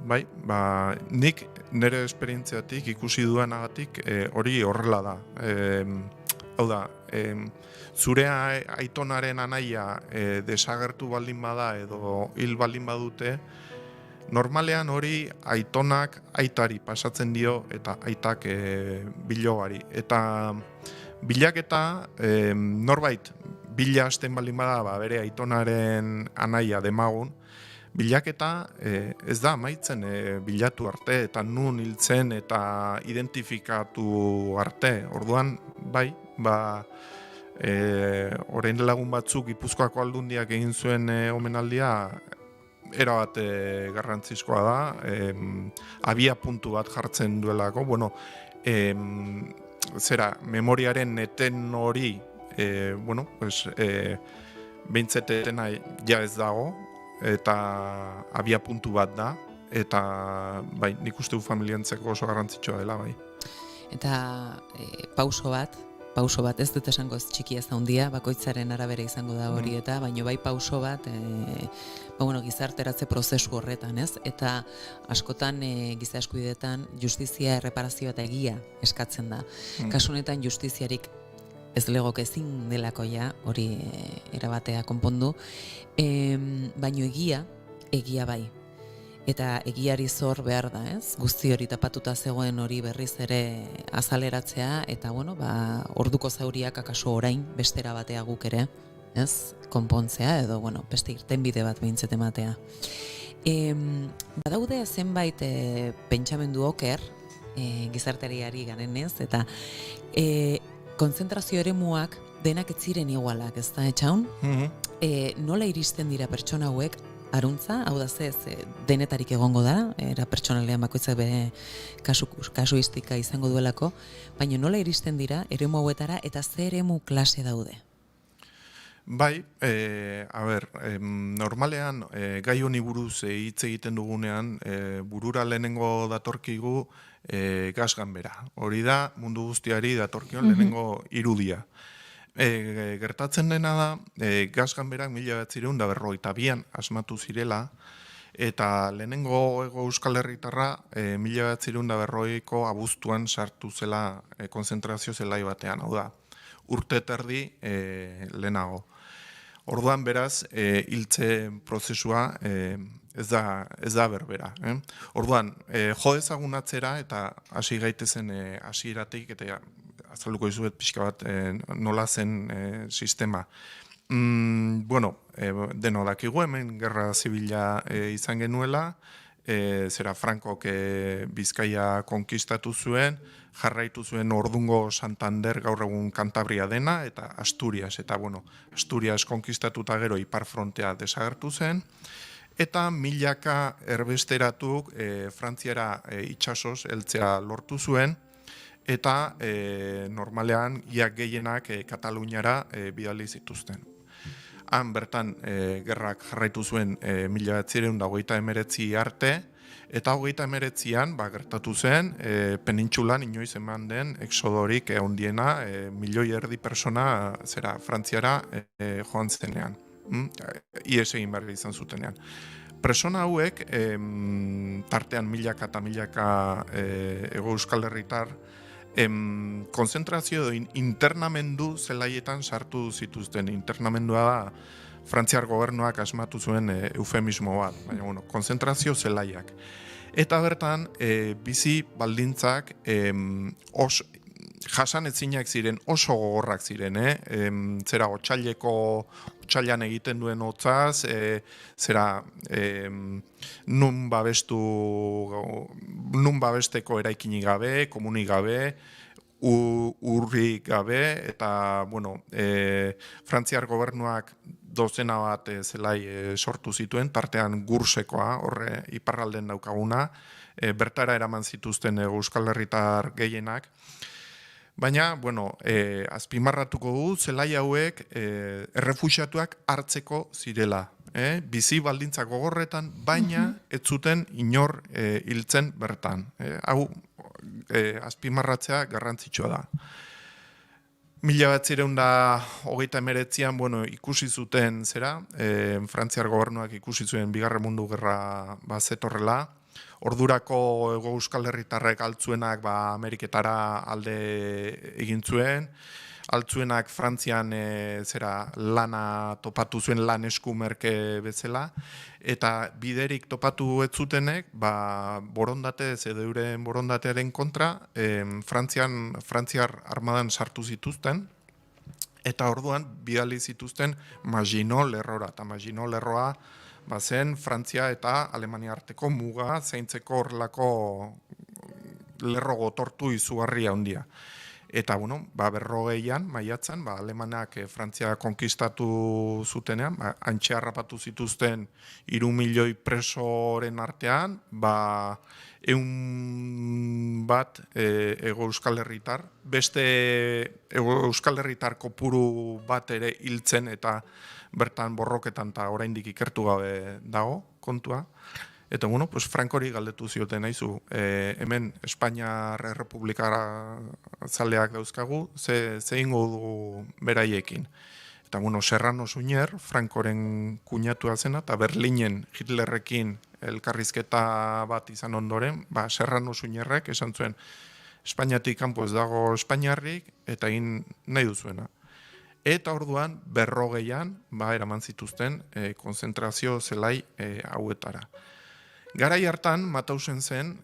bai, nik nire esperientziatik ikusi duenagatik hori horrela da. Hau da, zure aitonaren anaia desagertu baldin bada edo hil baldin badute, normalean hori aitonak aitari pasatzen dio eta aitak bilobari. Eta bilaketa norbait bila hasten baldin bada bere aitonaren anaia demagun, bilaketa ez da amaitzen bilatu arte eta nun hiltzen eta identifikatu arte. Orduan, bai, orain lagun batzuk Gipuzkoako Aldundiak egin zuen omenaldia erabat garrantzizkoa da, abia puntu bat jartzen duelako, memoriaren eten hori, behintzet etena ja ez dago, eta abia puntu bat da, eta bai, nik uste du familiantzeko oso garrantzitsua dela, bai. Eta pauso bat, ez dut esango ez txiki ez handia, bakoitzaren arabera izango da hori eta, baino bai pauso bat, gizarteratze prozesu horretan, ez? Eta askotan giza eskubideetan justizia, erreparazioa eta egia eskatzen da. Kasu honetan justiziarik ez legoke ezin delako ja, hori erabatea konpondu, baino egia bai. eta egiari zor behar da, ez? Guzti hori tapatuta zegoen hori berriz ere azaleratzea, eta bueno, orduko zauriak akaso orain bestera batea guk ere, ez? Konpontzea edo, bueno, beste irtenbide bat behintzat ematea. Badaude zenbait pentsamendu oker, gizarteriari garenez, eta konzentrazio eremuak denak ez ziren igualak, ez da, etxaun? Nola iristen dira pertsona hauek aruntza, hau da denetarik egongo da, era pertsonalean bakoitzak bere kasuistika izango duelako, baina nola iristen dira eremu hauetara eta ze eremu klase daude? Bai, normalean gai honi buruz hitz egiten dugunean, burura lehenengo datorkigu gasganbera. Hori da mundu guztiari datorkion lehenengo irudia. Gertatzen dena da, gasganberak 1952an asmatu zirela, eta lehenengo Hego Euskal Herritarra 1940ko abuztuan sartu zela konzentrazio zelai batean, hau da, urte terdi lehenago. Orduan beraz, hiltze prozesua ez da berbera. Orduan, jo dezagun atzera eta hasi gaitezen hasieratik eta azalduko dizuet pixka bat nola zen sistema. Deno dakigu hemen gerra zibila izan genuela, Frankok Bizkaia konkistatu zuen, jarraitu zuen Ordungo Santander gaur egun Kantabria dena, eta Asturias, eta Asturias konkistatuta gero Ipar frontea desagertu zen, eta milaka erbesteratuk Frantziara itsasoz heltzea lortu zuen, eta normalean iak gehienak Kataluniara bidali zituzten. Han bertan gerrak jarraitu zuen 1929 arte, eta 1929an gertatu zen penintsulan inoiz eman den exodorik handiena, 1,5 milioi persona Frantziara joan zenean. Ihes egin behar izan zutenean. Persona hauek, tartean milaka eta milaka Hego Euskal Herritar, konzentrazio internamendu zelaietan sartu zituzten. Internamendua da Frantziar gobernuak asmatu zuen eufemismo bat, baina konzentrazio zelaiak. Eta bertan, bizi baldintzak jasan ezinak ziren, oso gogorrak ziren, otsailean egiten duen hotzaz, nun babesteko eraikinik gabe, komunik gabe, urrik gabe, eta, Frantziar gobernuak dozena bat zelai sortu zituen, tartean Gursekoa, horre iparralden daukaguna, bertara eraman zituzten Euskal Herritar gehienak. Baina, azpimarratuko du, zelai hauek errefuxiatuak hartzeko zirela. Bizi baldintzak gogorretan, baina ez zuten inor hiltzen bertan. Hau, azpimarratzea garrantzitsua da. 1939an ikusi zuten Frantziar gobernuak ikusi zuen Bigarren Mundu Gerra bazetorrela. Ordurako Hego Euskal Herritarrek altzuenak Ameriketara alde egin zuen, altzuenak Frantzian lana topatu zuen lan eskumerke bezala, eta biderik topatu ez zutenek, borondatez edo euren borondatearen kontra, Frantziar armadan sartu zituzten, eta orduan bidali zituzten Maginot Lerrora, eta Maginot Lerroa zen Frantzia eta Alemania arteko muga zeintzeko horrelako lerro gotortu izugarria handia. Eta, 40an, maiatzan, Alemanak Frantzia konkistatu zutenean, antxe harrapatu zituzten 3 milioi presoren artean, 100 bat Hego Euskal Herritar, beste Hego Euskal Herritar kopuru bat ere hiltzen eta bertan borroketan eta oraindik ikertu gabe dago kontua. Eta, Frankori galdetu zioten aizu, hemen Espainiar Errepublikara zaleak dauzkagu, ze ingo dugu beraiekin. Eta, Serrano Suñer, Frankoren kuñatua zena, eta Berlinen Hitlerrekin elkarrizketa bat izan ondoren, Serrano Suñerrek esan zuen, Espainiatik kanpo ez dago Espainiarrik, eta egin nahi duzuena. Eta orduan, 40an, eraman zituzten konzentrazio zelai hauetara. Garai hartan Matausen zen,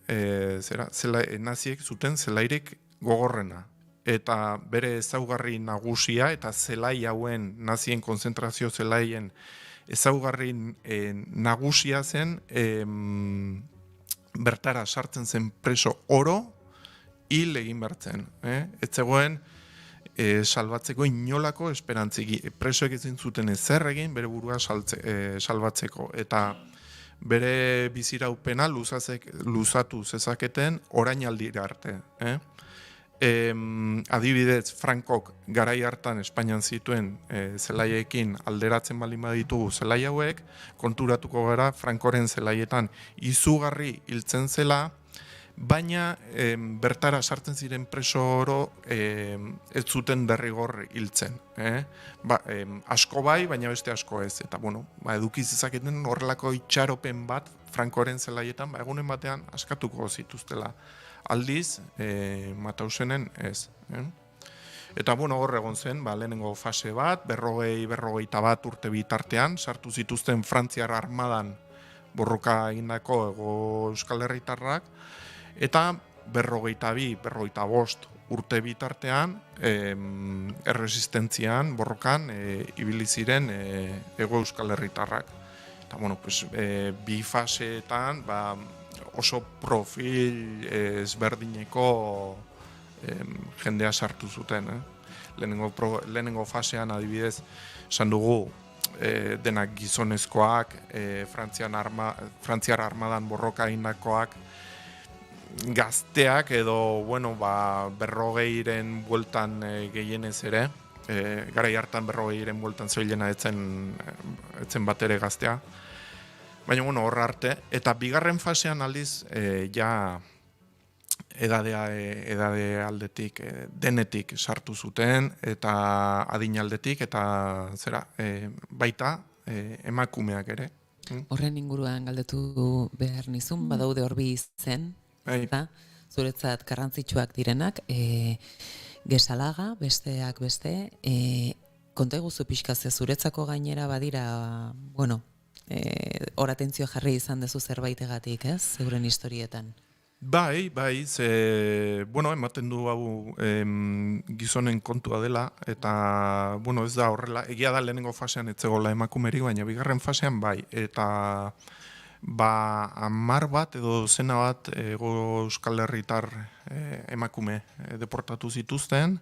naziek zuten zelairik gogorrena. Eta bere ezaugarri nagusia eta zelai hauen nazien konzentrazio zelaien ezaugarri nagusia zen bertara sartzen zen preso oro hil egin bertzen. Ez zegoen salbatzeko inolako esperantzik. Presoek ezin zuten ezer egin bere burua salbatzeko. Eta bere biziraupena luzatu zezaketen orainaldira arte. Adibidez, Frankok garai hartan Espainian zituen zelaiekin alderatzen baldin baditugu zelai hauek, konturatuko gara Frankoren zelaietan izugarri hiltzen zela, baina bertara sartzen ziren preso oro ez zuten derrigor hiltzen. Asko bai, baina beste asko ez. Eta eduki zezaketen horrelako itxaropen bat Frankoren zelaietan, egunen batean askatuko zituztela. Aldiz, Matausenen ez. Eta hor egon zen, lehenengo fase bat, 40-41 urte bitartean, sartu zituzten Frantziar armadan borroka egindako Hego Euskal Herritarrak, eta 42-45 urte bitartean, erresistentzian, borrokan, ibili ziren Hego Euskal Herritarrak. Eta, bi faseetan, oso profil ezberdineko jendea sartu zuten. Lehenengo fasean adibidez, esan dugu denak gizonezkoak, Frantziar armadan borroka egindakoak, gazteak edo 40-ren bueltan gehienez ere, garai hartan 40-ren bueltan zebilena etzen bat ere gaztea. Baina, horra arte, eta bigarren fasean aldiz, ja edade aldetik, denetik sartu zuten, eta adin aldetik, eta baita emakumeak ere. Horren inguruan galdetu behar nizun, badaude hor bi izen, eta zuretzat garrantzitsuak direnak, Gesalaga, besteak beste, konta eguzu pixkazia zuretzako gainera badira, hor atentzio jarri izan dezu zerbaitegatik, ez, euren historietan? Bai, ematen du hau gizonen kontua dela, eta, ez da horrela, egia da lehenengo fasean etzegola emakumerik, baina bigarren fasean bai, eta 10 bat edo zena bat Hego Euskal Herritar emakume deportatu zituzten,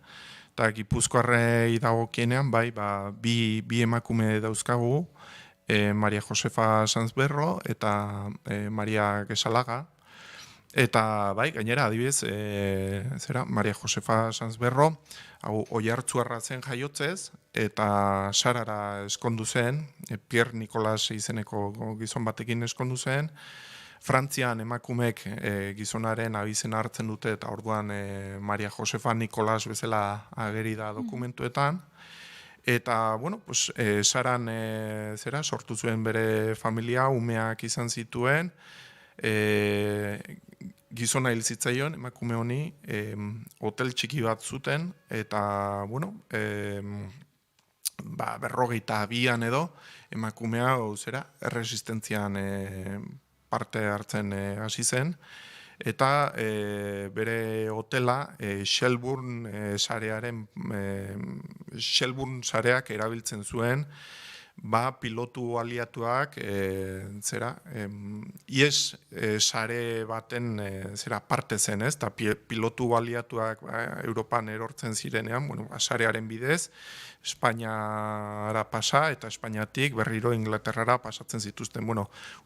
eta Gipuzkoarrei dagokienean, bai, bi emakume dauzkagu, Maria Josefa Sanzberro eta Maria Gesalaga. Eta bai, gainera, adibidez, Maria Josefa Sanzberro, hau Oiartzuarra zen jaiotzez, eta Sarara eskondu zen, Pierre Nicolas izeneko gizon batekin eskondu zen. Frantzian emakumek gizonaren abizena hartzen dute, eta orduan Maria Josefa Nicolas bezala ageri da dokumentuetan. Eta, Saran sortu zuen bere familia, umeak izan zituen, gizona hil zitzaion, emakume honi, hotel txiki bat zuten, eta, 42an edo, emakumea, erresistentzian parte hartzen hasi zen, eta bere hotela Shelburne sareak erabiltzen zuen, pilotu aliatuak IES sare baten parte zen, ez? Eta pilotu aliatuak Europan erortzen zirenean, sarearen bidez, Espainiara pasa eta Espainiatik berriro Inglaterrara pasatzen zituzten.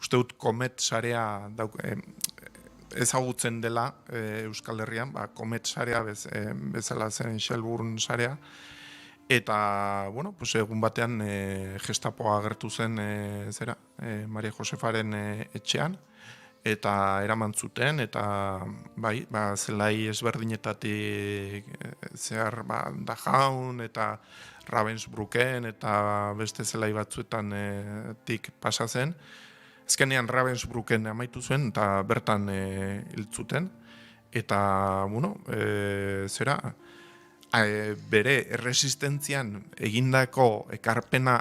Uste dut Comet sarea ezagutzen dela Euskal Herrian, Comet sarea bezala zen Shelburne sarea. Eta, egun batean Gestapoa agertu zen Maria Josefaren etxean, eta eraman zuten, eta zelai ezberdinetatik Dajaun eta Ravensbrücken eta beste zelai batzuetan tik pasa zen. Azkenean Ravensbrücken amaitu zuen, eta bertan hil zuten, eta, bere erresistentzian egindako ekarpena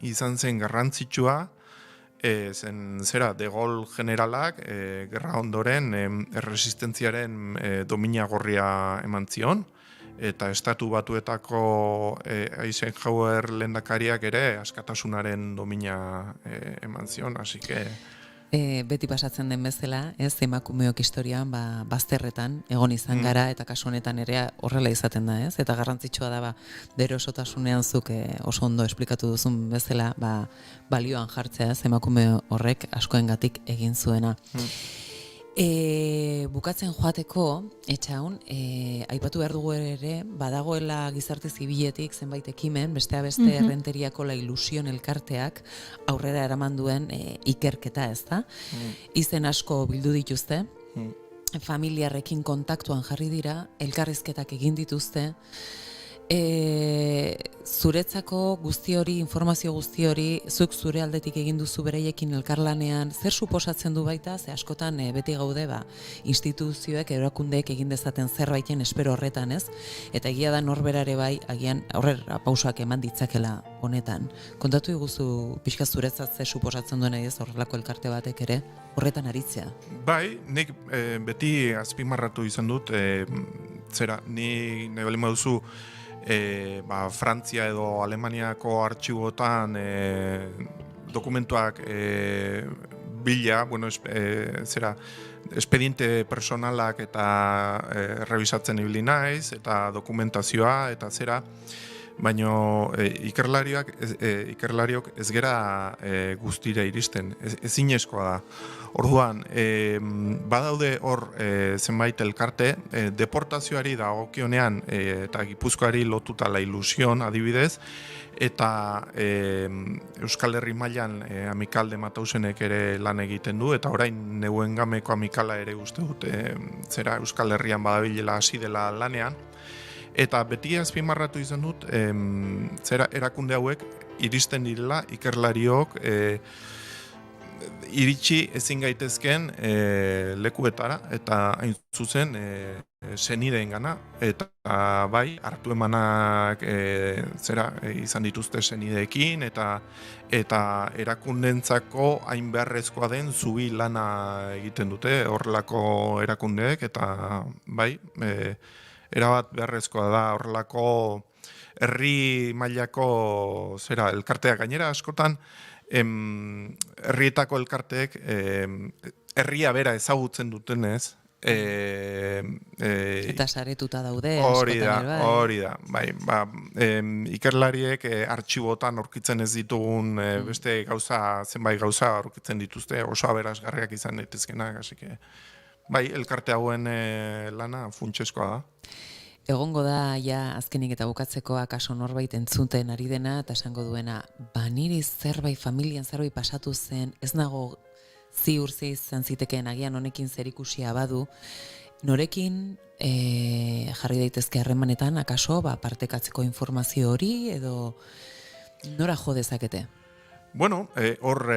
izan zen garrantzitsua, zen zera, de Gaulle generalak gerra ondoren erresistentziaren domina gorria eman zion, eta Estatu Batuetako Eisenhower lehendakariak ere askatasunaren domina eman zion, así que... Beti pasatzen den bezala, ez, emakumeok historian, bazterretan egon izan gara, eta kasu honetan ere horrela izaten da, ez? Eta garrantzitsua da, derosotasunean zuk oso ondo esplikatu duzun bezala, balioan jartzea, ez, emakume horrek askoengatik egin zuena. Bukatzen joateko, etxaun, aipatu behar dugu ere, badagoela gizarte zibiletik zenbait ekimen, beste errenteriako La Ilusion elkarteak aurrera eraman duen ikerketa, ez da? Izen asko bildu dituzte, familiarrekin kontaktuan jarri dira, elkarrizketak egin dituzte, zuretzako guzti hori, informazio guzti hori, zuk zure aldetik egin duzu bereiekin elkarlanean, zer suposatzen du baita, ze askotan beti gaude, instituzioek, erakundeek egin dezaten zerbaiten espero horretan, ez? Eta egia da norberare bai, agian aurrera pausoak eman ditzakela honetan. Kontatu iguzu pixka zuretzat ze suposatzen duen ez horrelako elkarte batek ere, horretan aritzea. Bai, nik beti azpimarratu izan dut, ni nebali duzu, Frantzia edo Alemaniako artxibotan dokumentuak bila, espediente personalak eta revisatzen ibili naiz, eta dokumentazioa, eta baino ikerlariok ez gera guztira iristen, ezinezkoa da. Orduan, badaude hor zenbait elkarte, deportazioari dagokionean eta Gipuzkoari lotuta La Ilusion adibidez, eta Euskal Herri mailan Amikalde Matausenek ere lan egiten du, eta orain Neuen Gameko Amikala ere uste dut Euskal Herrian badabilela hasi dela lanean, eta beti azpimarratu izan dut erakunde hauek iristen direla ikerlariok iritsi ezin gaitezken lekuetara, eta hain zuzen senideengana, eta bai, hartu emanak izan dituzte senideekin, eta erakundentzako hain beharrezkoa den zubi lana egiten dute horrelako erakundeek, eta bai, erabat beharrezkoa da horrelako herri mailako elkarteak gainera askotan, herrietako elkarteek herria bera ezagutzen dutenez, eta saretuta daude. Hori da, bai, ikerlariek artxibotan aurkitzen ez ditugun beste zenbait gauza aurkitzen dituzte, oso aberasgarriak izan daitezkenak, hasi que bai, elkarte hauen lana funtsezkoa da. Egongo da, ja, azkenik eta bukatzeko akaso norbait entzuten ari dena, eta esango duena, niri zerbait familian zerbait pasatu zen, ez nago ziur izan zitekeen agian honekin zerikusia badu, norekin jarri daitezke harremanetan, akaso, partekatzeko informazio hori, edo nora jo dezakete? Bueno, hor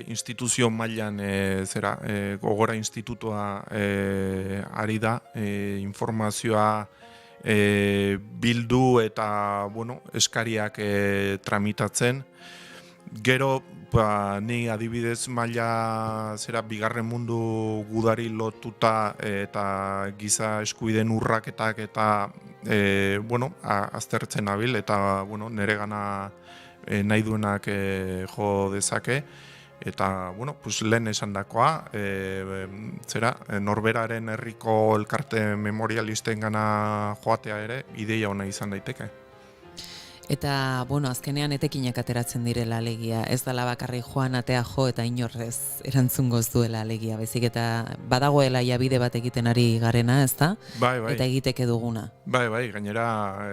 instituzio mailan Gogora institutua ari da, informazioa bildu eta eskariak tramitatzen. Gero, ni adibidez maila bigarren mundu gudari lotuta eta giza eskubideen urraketak eta aztertzen nabil, eta nire gana nahi duenak jo dezake, eta lehen esandakoa, norberaren herriko elkarte memorialisten gana joatea ere ideia ona izan daiteke. Eta, azkenean etekinak ateratzen direla alegia, ez dela bakarri joan atea jo eta inorrez erantzungoz duela alegia, bezik eta badagoela bide bat egiten ari garena, ez da? Bai. Eta egiteke duguna. Bai, gainera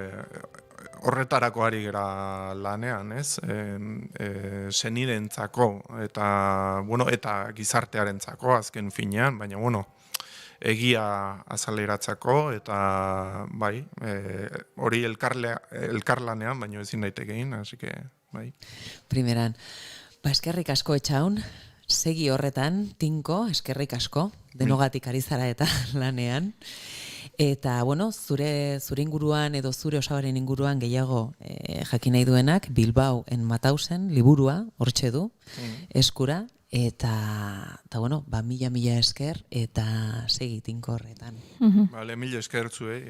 horretarako ari gara lanean, ez? Senidentzako eta gizartearentzako azken finean, baina egia azaleratzako, eta bai, hori elkarlanean, baina ezin daitekein, así que bai. Primeran, eskerrik asko etxaun, segi horretan, tinko, eskerrik asko, denogatik ari zara eta lanean. Eta, bueno, zure inguruan edo zure osabaren inguruan gehiago jakin nahi duenak, Bilbao en Matausen liburua, hortxe du, eskura, eta bueno, mila esker eta segi tinkorretan. Vale, mila esker zuei,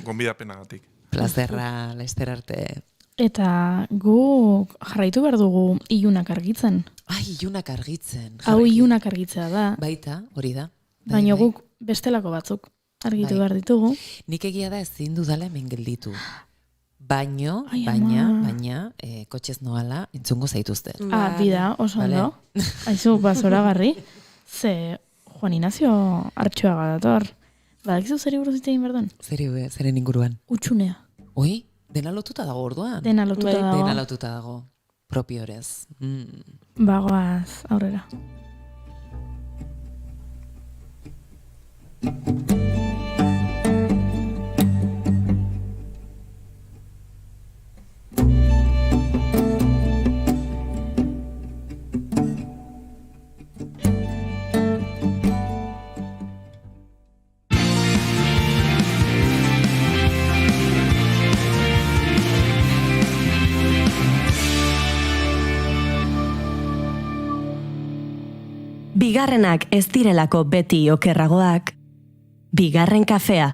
gonbidapenagatik. Plazerra, laizter arte. Eta guk jarraitu behar dugu ilunak argitzen. Ilunak argitzen. Hau ilunak argitzea da. Baita, hori da. Baina guk bestelako batzuk argitu behar ditugu. Nik egia da ezin dudala hemen gelditu. Baina, kotxez noala entzungo zaituzte. Bida, oso ondo. Aizu, zoragarri. Ze Juan Ignacio Artxoaga dator. Badakizu zeri buruz egin berduen? Zeren inguruan? Utxunea. Oi, dena lotuta dago orduan? Dena lotuta dago. Propiorez. Bagoaz, aurrera. Bigarrenak ez direlako beti okerragoak, bigarren kafea.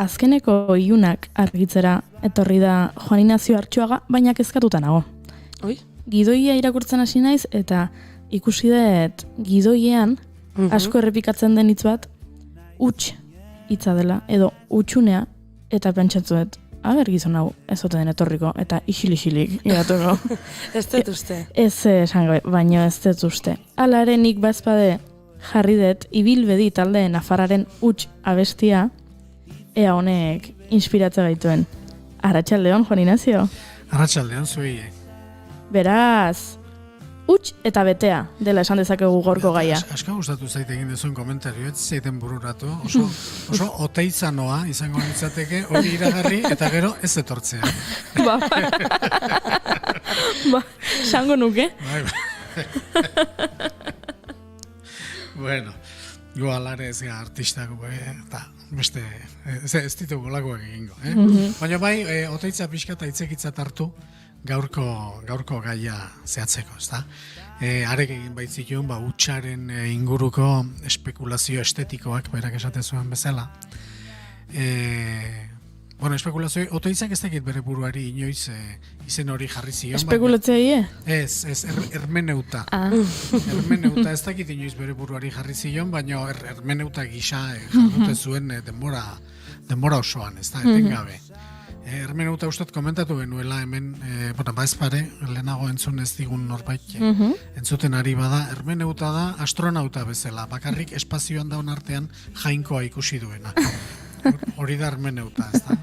Azkeneko ilunak argitzera etorri da Juan Ignacio Artxoaga, baina kezkatuta nago. Gidoia irakurtzen hasi naiz eta ikusi dut gidoiean asko errepikatzen den hitz bat huts hitza dela edo hutsunea eta pentsatu dut gizon hau ez ote den etorriko eta isilik iratuko. Ez dut uste. Ez esango, baina ez dut uste. Hala ere nik bazpade jarri dut ibilbedi talde Nafarraren huts abestia ea honek inspiratza gaituen. Arratsaldeon, Juan Ignacio. Arratsaldeon, zuei. Beraz, huts eta betea dela esan dezakegu gorko gaia. Asko gustatu zait egin duzuen komentario, ez zaiten bururatu. Oso oteitza noa izango nintzateke hori iragarri eta gero ez etortzea. Sango nuke. Bueno, gu alare ez gara artistak, eta beste, ez ditugu lagoak egingo. Baina bai, oteitza pixka eta itzekitzat hartu gaurko gaia zehatzeko, ez da? Arek egin baitzituen, hutsaren inguruko espekulazio estetikoak, berak esaten zuen bezala. Bueno, espekulazio, oteitzak ez dakit bere buruari inoiz izen hori jarri zion. Espekulatzea? Ez, hermeneuta. Hermeneuta ez dakit inoiz bere buruari jarri zion, baina hermeneuta gisa jardute zuen denbora osoan, ez da, etengabe. Hermeneuta ustet komentatu genuela hemen, baizpare, lehenago entzun ez digun norbait, entzuten ari bada, hermeneuta da astronauta bezala, bakarrik espazioan daun artean jainkoa ikusi duena. Hori da hermeneuta, ez da?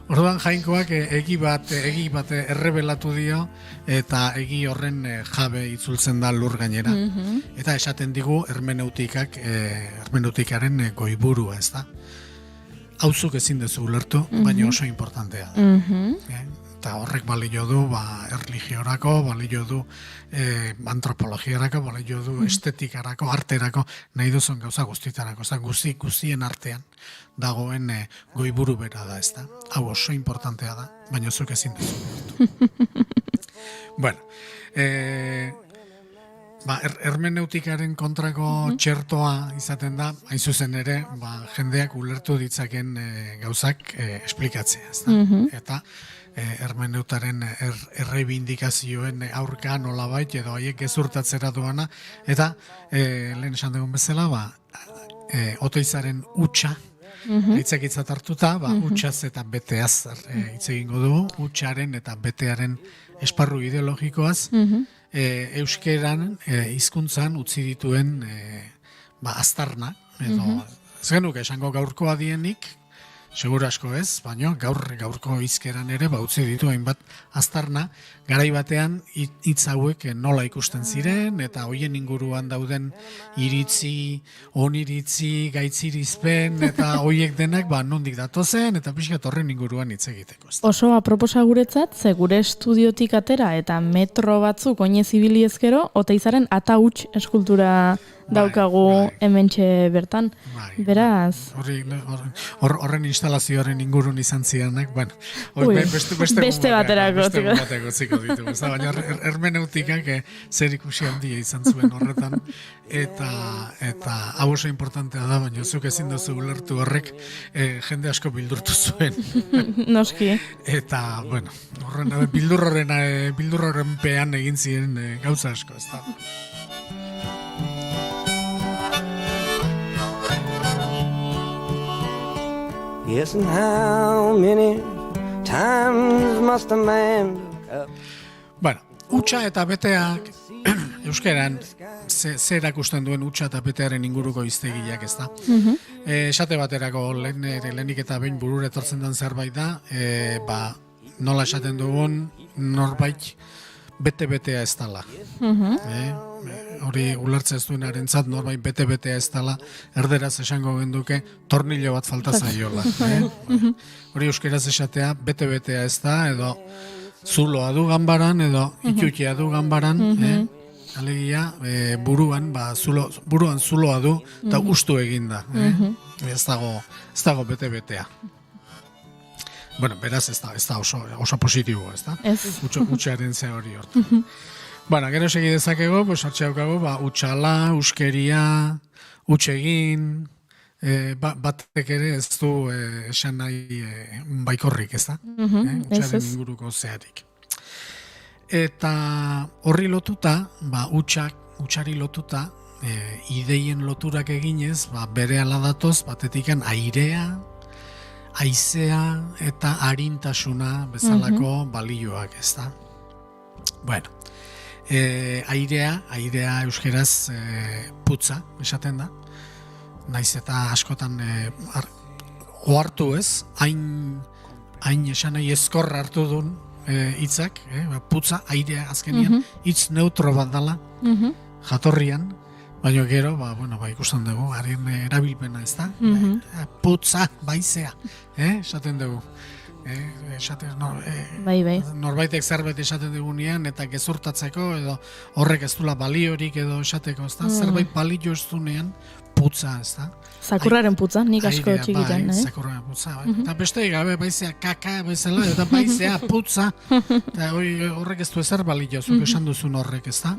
Orduan jainkoak egi bat errebelatu dio eta egi horren jabe itzultzen da lur gainera. Eta esaten digu hermeneutikaren goiburua, ez da? Hauzuk ezin dezu ulertu, baina oso importantea da. Eta horrek balio du erligiorako, balio du antropologiarako, balio du estetikarako, arterako, nahi duzun gauza guztitarako. Guztien artean dagoen goiburu bera da, ez da. Hau oso importantea da, baina zuk ezin duzu. Bueno, hermeneutikaren kontrako txertoa izaten da, hain zuzen ere, jendeak ulertu ditzaken gauzak esplikatzea, ezta? Eta hermeneutaren errebindikazioen aurka nolabait edo haiek gezurtatzera doana, eta lehen esan dugun bezala, Otoizaren hutsa, hitzekitzat hartuta, hutsaz eta beteaz hitz egingo dugu, hutsaren eta betearen esparru ideologikoaz, euskeran hizkuntzan utzi dituen aztarna, edo ez genuke esango gaurkoa dienik, segura asko ez, baina gaurko hizkeran ere utzi ditu hainbat aztarna, garai batean hitz hauek nola ikusten ziren, eta hoien inguruan dauden iritzi, oniritzi, gaitzirizpen, eta hoiek denak nondik datozen, eta pixkat horren inguruan hitz egiteko. Oso aproposa guretzat, ze gure estudiotik atera eta metro batzuk oinez ibili ezkero, Oteizaren ata huts eskultura daukagu hementxe bertan. Beraz... Horren instalazioaren ingurun izan zianak, beste baterako ziko ditugu. Baina hermeneutikak zer ikusi handia izan zuen horretan, eta hau oso importantea da, baina zuk ezin duzu ulertu horrek jende asko bildurtu zuen. Noski. Eta, bildurrorren pean egin ziren gauza asko, ez da. Yes, and how many times must a man look up? Bueno, hutsa eta beteak euskeran zer erakusten duen hutsa eta betearen inguruko hiztegiak, ez da? Esate baterako lehenik eta behin burura etortzen den zerbait da, nola esaten dugun norbait bete-betea ez dala. Hori ulertzen ez duenarentzat norbait bete-betea ez dala, erderaz esango genduke tornillo bat falta zaiola. Hori euskeraz esatea bete-betea ez da, edo zuloa du ganbaran, edo itxutia du ganbaran, alegia buruan zuloa du, eta ustu eginda. Ez dago bete-betea. Bueno, beraz ez da oso positibo, ez da? Hutsaren ze hori hortu. Gero segi dezakego, hartxe daukago, hutsala, huskeria, hutsegin, batek ere ez du esan nahi baikorrik, ez da? Hutsaren inguruko zeharik. Eta horri lotuta, hutsari lotuta, ideien loturak eginez, bere ala datoz, batetikan airea, haizea eta arintasuna bezalako balioak, ez da? Bueno, airea euskeraz putza, esaten da. Naiz eta askotan ohartu ez, hain esan nahi ezkor hartu duen hitzak, putza, airea azkenian, hitz neutro bat dela, jatorrian, baina gero, ikusten dugu, haren erabilpena ez da, putza, baizea, esaten dugu. Norbaitek zerbait esaten dugunean, eta gezurtatzeko, edo horrek ez dula baliorik edo esateko, ez da, zerbait balio ez dunean, putza, ez da. Zakurraren putza, nik asko txikitan, Zakurraren putza, eta beste gabe, baizea kaka bezala, eta baizea putza, eta horrek ez du ezer balio, zuk esan duzun horrek, ez da.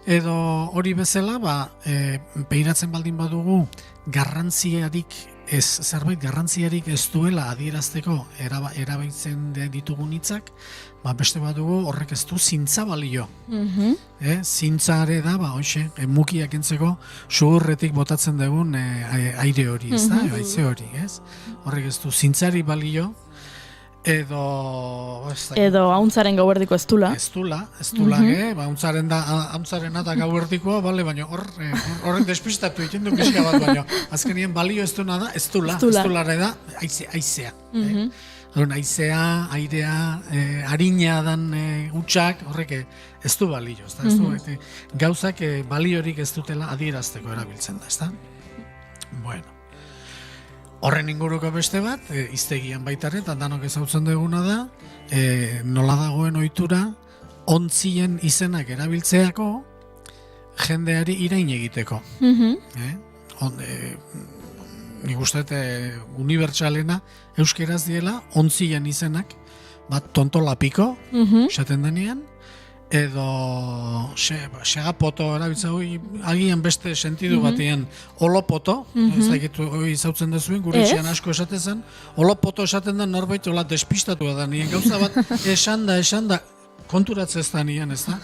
Edo hori bezala, behiratzen baldin badugu, zerbait garrantziarik ez duela adierazteko erabiltzen ditugun hitzak, beste badugu horrek ez du zintza balio. Zintzare da, mukiak entzeko sugurretik botatzen dugun aire hori, ez da, haize hori, ez? Horrek ez du zintzari balio, edo hauntzaren gauerdiko ez dula. Ez dula, hauntzaren da gauerdikoa, baina horren despistatu egiten du pixka bat, baina azkenien balio ez duna da, ez dulare da, haizea. Haizea, airea, harina dan hutsak, horrek ez du balio, gauzak baliorik ez dutela adierazteko erabiltzen da, ez da? Bueno. Horren inguruko beste bat, hiztegian baitare, eta danok ezautzen duguna da, nola dagoen ohitura, ontzien izenak erabiltzeako, jendeari irain egiteko. Nik uste unibertsalena euskeraz diela, ontzien izenak, tonto lapiko, esaten denean, edo segapoto erabiltzago, agian beste sentidu batean olopoto, ez dakit hori izautzen dezuen, gure etxean asko esaten, olopoto esaten da norbait hola despistatu da, nien gauza bat esan da, konturatzen ez da nien, ez da?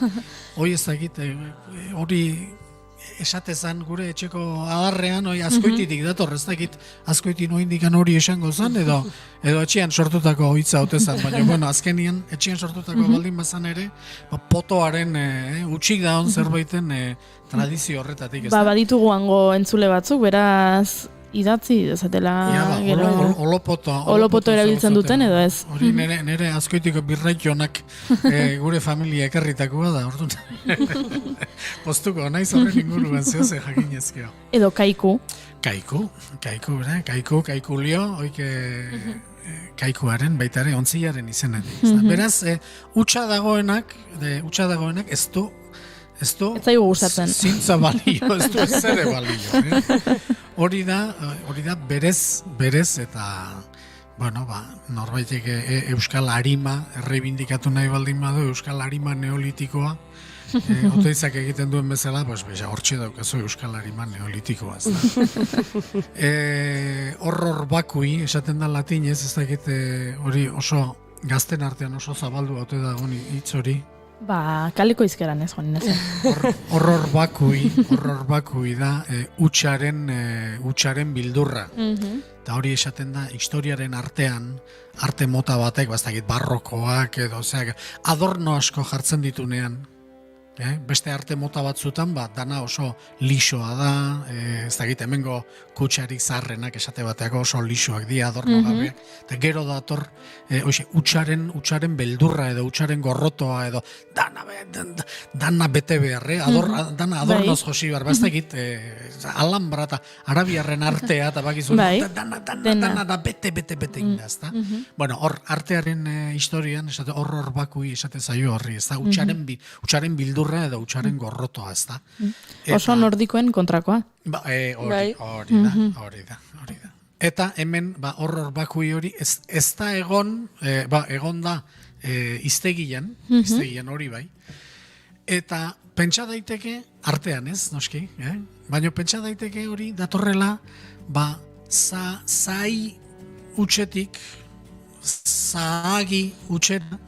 Hori ez dakit, hori esatezan gure etxeko adarrean, azkoititik dator, ez dakit azkoitin oindikan hori esango zen, edo etxean sortutako hitza hotezan, baina, bueno, azkenian etxean sortutako baldin bazan ere, potoaren utxik da hon zerbaiten tradizio horretatik, ez da? Baditugu hango entzule batzuk, beraz idatzi dezatela gero olopoto erabiltzen duten edo ez. Hori nire azkoitiko birraitionak gure familia ekarritakoa da, orduan. Postuko, naiz horren inguruan zehoze jakinezkeo. Edo kaiku. Kaikulio, oike kaikuaren, baita ere, ontziaren izenetik. Beraz, utxa dagoenak ez du ez zaigu gustatzen. Zintza balio, ez du ez ere balio. Hori da berez eta, bueno, norbaitek euskal harima errebindikatu nahi baldin badu, euskal harima neolitikoa, oteizak egiten duen bezala, hortxe daukazu euskal harima neolitikoa. Horror bakui, esaten da latinez, ez dakit hori oso gazten artean oso zabaldu haute da hitz hori. Kaliko izkeran ez, Juan Inez. Horror bakui da utxaren bildurra. Eta hori esaten da, historiaren artean, arte mota batek, bastakit barrokoak edo, adorno asko jartzen ditunean. Beste arte mota batzutan, dana oso lixoa da, ez dakit hemengo kutsarik zaharrenak esate bateako oso lixoak dira, adorno gabe, eta gero dator utxaren beldurra edo utxaren gorrotoa edo dana bete behar, dana adornoz josi behar, ez dakit alhambra eta arabiarren artea eta bakizu, dana da bete inda, ez da? Bueno, hor, artearen historian, horror bakui esate zaio horri, ez da, utxaren bildurra edo utxaren gorrotoa, ez da. Oso nordikoen kontrakoa. Hori da. Eta hemen, horror bakui hori, ez da egon da iztegian hori bai. Eta pentsa daiteke, artean ez, noski, baina pentsa daiteke hori datorrela, zai utxetik, zahagi utxera,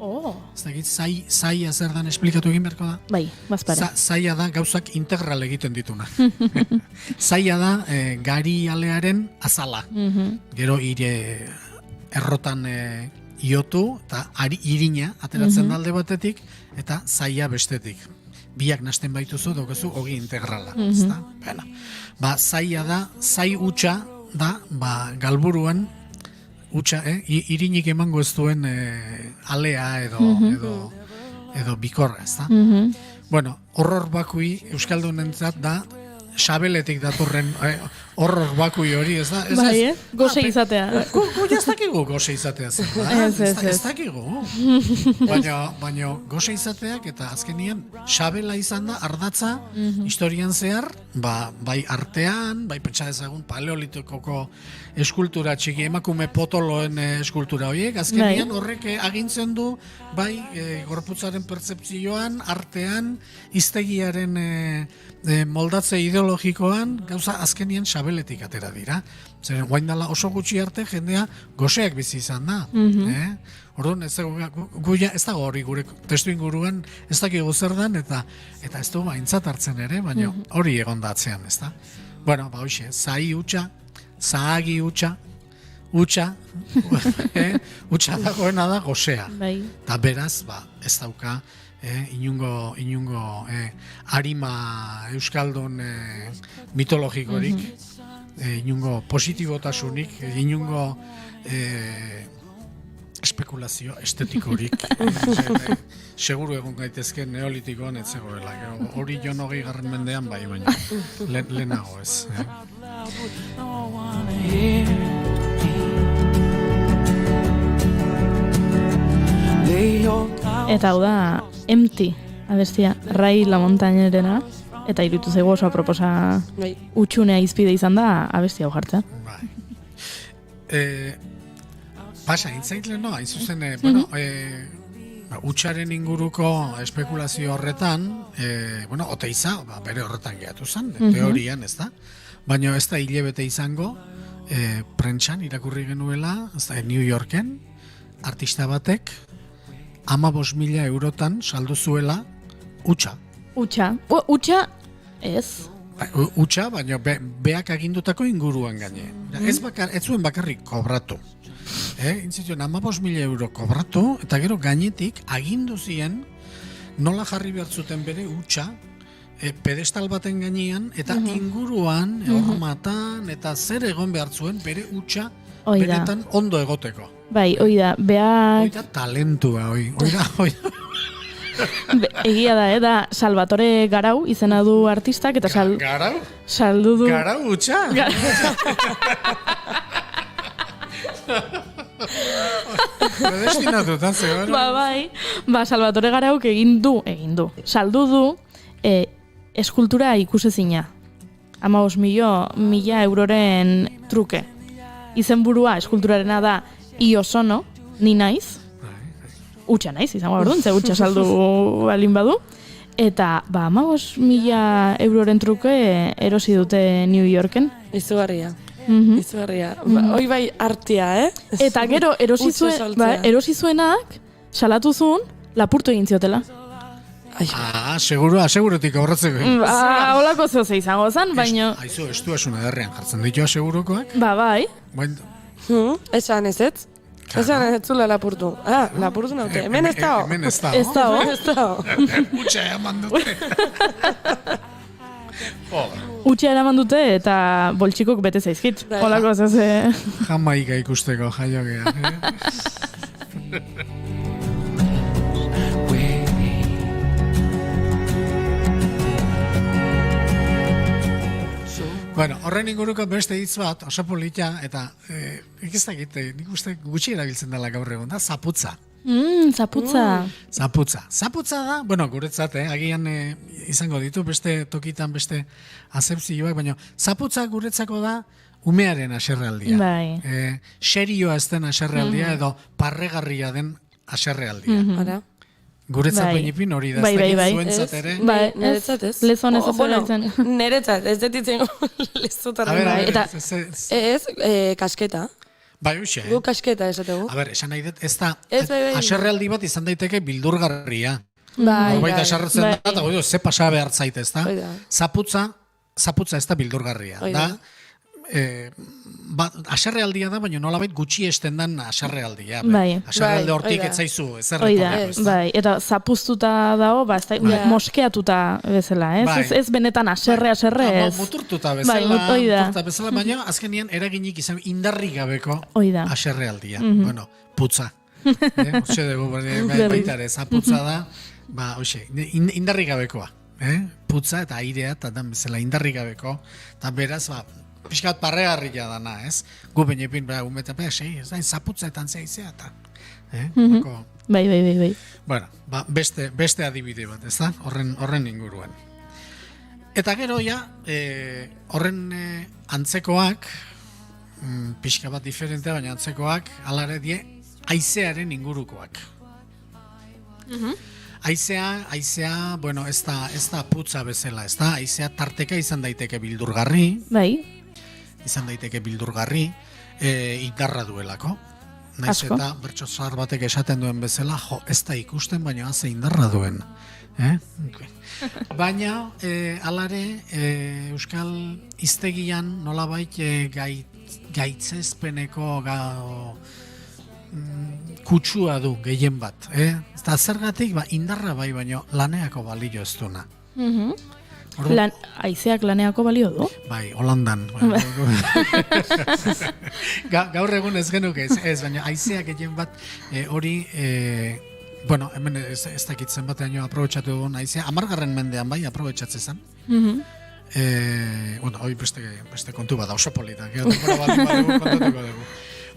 ez dakit, zaia zer dan esplikatu egin beharko da? Bai, bazpare. Zaia da gauzak integral egiten dituna. Zaia da gari alearen azala. Gero errotan iotu eta irina ateratzen da alde batetik eta zaia bestetik. Biak nasten baituzu daukazu ogi integrala. Zaia da, zai utxa da, galburuan utxa, irinik emango ez duen alea edo bikorra, ez da? Bueno, horror bakui euskaldunentzat da Xabeletik datorren horror bakui hori, ez da? Bai, goxe izatea. Gu ez dakigu goxe izatea zen, ez dakigu. Baina goxe izateak eta azkenien Xabela izan da ardatza historian zehar, bai artean, bai pentsa dezagun paleolitikoko eskultura txiki, emakume potoloen eskultura horiek, azkenien horrek agintzen du, bai gorputzaren pertzepzioan, artean, hiztegiaren moldatze ideologikoan, gauza azkenien Xabeletik atera dira. Zeren, guain dela oso gutxi arte jendea goseak bizi izan da. Orduan, ez dago hori gure testu inguruan, ez dakigu zer dan, eta ez du aintzat hartzen ere, baina hori egon datzean, ez da? Bueno, hoxe, zai utxa, zahagi utxa, utxa dagoena da gosea. Eta beraz, ez dauka, inungo harima euskaldun mitologikorik, inungo positibotasunik, inungo espekulazio estetikorik. Seguru egon gaitezken neolitikoan ez zegoela. Hori Jon 20. mendean bai, baina lehenago ez. Eta hau da Empty, abestia, Rai La Montañerena, eta irutu zego oso aproposa utxunea izpide izan da abestia hau jartzea. Pasa, intzait lehen, hain zuzen, bueno, Utsaren inguruko espekulazio horretan, Oteiza, bere horretan gehatu zen, teorian, ez da? Baina ez da hilebete izango, prentsan irakurri genuela, ez da, New Yorken, artista batek, 15.000 eurotan saldu zuela utxa. Utxa, ez? Utxa, baina beak agindutako inguruan gaine. Ez zuen bakarrik kobratu. Intzituen, 15.000 euro kobratu, eta gero gainetik agindu zien nola jarri behar zuten bere utxa, pedestal baten gainean, eta inguruan, hormatan, eta zer egon behar zuen bere utxa benetan ondo egoteko. Bai, oida, beak... Oida talentua, oida. Egia da, Salvatore Garau izena du artistak, eta Garau? Saldu du... Garau utxa? Predestinatuta, zegoen. Bai, Salvatore Garauk egin du, saldu du eskultura ikusezina. 15.000 euroren truke. Izenburua eskulturarena da Io sono, ni naiz. Utxa naiz, izango behar duen, ze utxa saldu balin badu. Eta, 15.000 euroren truke erosi dute New Yorken. Izugarria. Izugarria. Hoi bai artia, Eta gero, erosi zuenak, salatu zuen, lapurtu egin ziotela. Segurutik aurratzeko. Holako zehose izango zen, baina... Aizu, estu esuna derrean jartzen ditu segurukoak? Bai. Esan ez ez? Esan ez zula lapurtu. Lapurtu naute. Hemen ez dao. Hemen ez dao. Ez dao. Utsa eman dute. Utsa eraman dute eta boltxikok bete zaizkit. Holako zehose... Jamaika ikusteko jaiogea. Bueno, horren inguruko beste hitz bat, oso polita, eta ikiztakit, nik uste gutxi erabiltzen dela gaur egun da, zaputza. Zaputza. Zaputza da, guretzat, agian izango ditu, beste tokitan, beste azepzioak, baina zaputza guretzako da umearen aserrealdia. Bai. Serioa ez den aserrealdia edo parregarria den aserrealdia. Guretzat bainipin hori da, zuentzat ere. Neretzat ez. Lezon ez ez. Neretzat, ez detitzen lezotarren. Ez, kasketa. Bai, uxe. Gu kasketa esategu. A ber, esan nahi dut, ez da, aserrealdi bat izan daiteke bildurgarria. Bai. Baita aserretzen da, eta goi, ze pasa behar zaite, ez da? Zaputza ez da bildurgarria. Da, aserrealdia da, baina nolabait gutxi esten dan aserrealdia. Aserrealde hortik etzaizu, ezerreko. Bai, eta zapuztuta dago, moskeatuta bezala, ez benetan aserre ez. Muturtuta bezala, baina azkenian eraginik izan indarrik gabeko aserrealdia. Bueno, putza. Uxe dugu, baita ere, zaputza da, indarrik gabekoa. Putza eta airea, eta dan bezala indarrik gabeko, eta beraz, pixkat parregarria dana, ez? Gu bainepin, umeta, zaputzetan zeizea, eta... Bai. Bueno, beste adibide bat, ez da? Horren inguruan. Eta gero, horren antzekoak, pixka bat diferente, baina antzekoak, alare die, haizearen ingurukoak. Haizea, bueno, ez da putza bezala, ez da? Haizea tarteka izan daiteke bildurgarri. Bai. Izan daiteke bildurgarri, indarra duelako. Naiz eta bertso zahar batek esaten duen bezala, ez da ikusten, baina haze indarra duen. Baina, alare, Euskal hiztegian nolabait gaitzezpeneko kutsua du gehien bat. Eta zergatik, indarra bai, baina laneako balio ez duna. Haizeak laneako balio du? Bai, Holandan. Gaur egun ez genuke, ez, baina haizeak gehien bat hori, bueno, hemen ez dakitzen batean aprobetxatu dugun haizea, 10. mendean bai, aprobetxatzen zen. Bueno, hori beste kontu bat, oso polita, kontatuko dugu.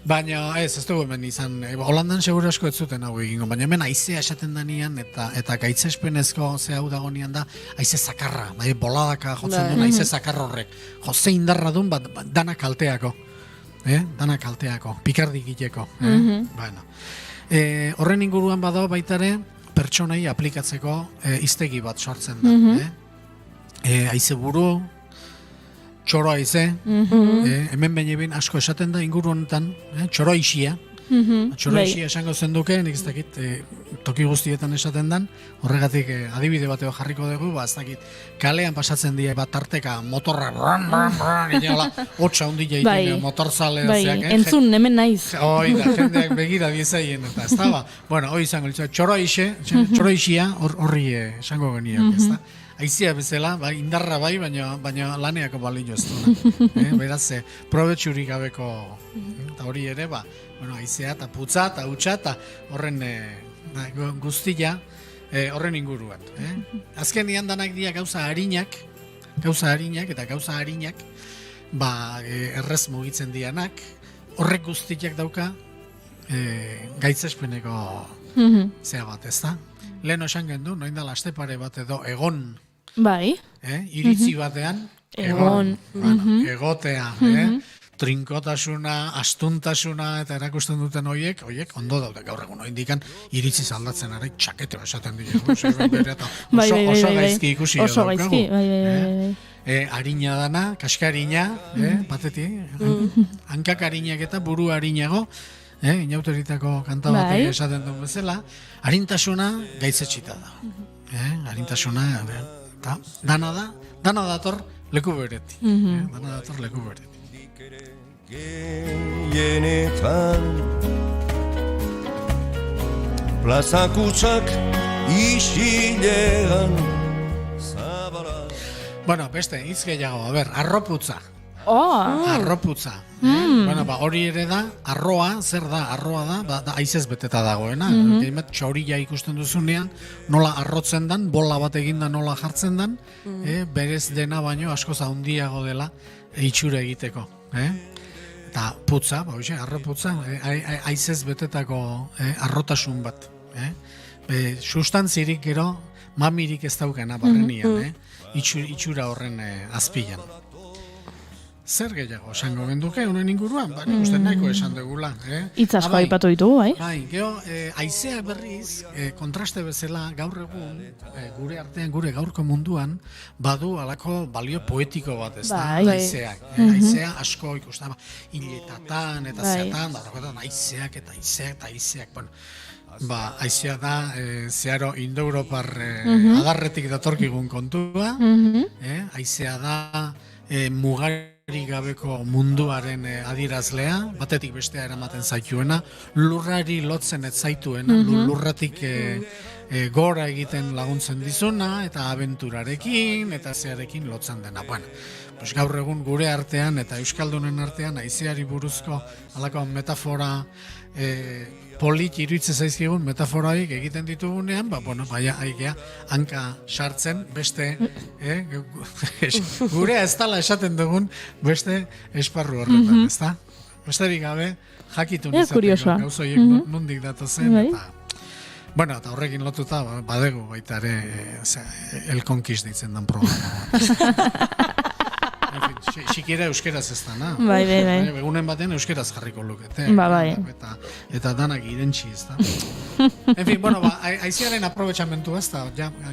Baina ez dugu hemen izan, Holandan segura asko ez zuten hau egingo, baina hemen haizea esaten danian eta gaitzespenezko ze hau dagonean da, haize zakarra, boladaka jotzen duen haize zakar horrek. Jose indarra duen, dana kalteako, pikardi gileko. Bueno. Horren inguruan badago baitare, pertsonei aplikatzeko hiztegi bat sortzen da. Haize buru, txoro haize, hemen behin asko esaten da inguru honetan, txoro isia. Txoro isia esango zenduke, nik ez dakit toki guztietan esaten dan, horregatik adibide bateo jarriko dugu, ez dakit kalean pasatzen dira bat tarteka motorra gineala, hotxa hundi jaiten motorzalea zeak. Entzun, hemen naiz. Hoi da, jendeak begira diezaien eta, ez da, bueno, hoi izango, txoro isia horri esango geniak, ez da. Aizia bezala, indarra baina laneako balio ez du. Beraz, probetxurik gabeko, eta hori ere, aizea eta putza eta hutsa eta horren guztia horren inguruan. Azken danak dira gauza harinak eta gauza harinak errez mugitzen dianak, horrek guztiak dauka gaitzespeneko zea bat, ez da? Lehen osan gendu, noin dala astepare bat edo egon. Bai. Iritzi batean, egon. Egotea, trinkotasuna, astuntasuna eta erakusten duten horiek ondo daude gaur egun indikan iritzi aldatzen ari txakete esaten dira. Oso gaizki ikusi daukagu. Oso gaizki, bai. Harina dana, kaskarina, bateti, hankak harinak eta buru harinago, inauteritako kanta batek esaten duen bezala, harintasuna gaitzetxita da. Harintasuna, dana dator leku beretik. Dana dator leku beretik. Gehienetan plazakutsak isilean zabala. Bueno, beste, hitz gehiago, arroputza. Arroputza. Hori ere da, arroa, zer da, arroa da aizez beteta dagoena. Gehimet, txaurila ikusten duzunean, nola arrotzen dan, bola bat eginda nola jartzen dan, berez dena baino askoz handiago dela itxura egiteko. Eta putza, arroputza, aizez betetako arrotasun bat. Sustantzirik gero, mamirik ez daukena barrenian, itxura horren azpilan. Zer gehiago esango genduke, honen inguruan, uste nahiko esan dugula. Itz asko aipatu ditugu, bai? Bai, geho, aizeak berriz, kontraste bezala gaur egun, gure artean, gure gaurko munduan, badu alako balio poetiko bat, ez da, aizeak. Aizea asko ikusten, hiletatan eta zeatan, aizeak eta aizeak, bueno, aizea da, zeharo Indo-Europar adarretik datorkigun kontua, aizea da, mugari gabeko munduaren adierazlea, batetik bestea eramaten zaituena, lurrari lotzen ez zaituena, lurratik gora egiten laguntzen dizuna, eta abenturarekin, eta zearekin lotzen dena. Bueno, gaur egun gure artean eta euskaldunen artean aizeari buruzko halako metafora polit iruditzen zaizkigun metaforaik egiten ditugunean, aigea hanka sartzen beste gure ez dala esaten dugun beste esparru horretan, ez da? Besterik gabe jakitu nizateko gauzoiek nondik datozen eta horrekin lotuta badegu baita ere El Conquist ditzen dan programa. Sikiera euskeraz ez da, Bai. Egunen batean euskeraz jarriko lukete. Bai. Eta danak irentxi, ez da. En fin, aiziaren aprobetxamentu ez da,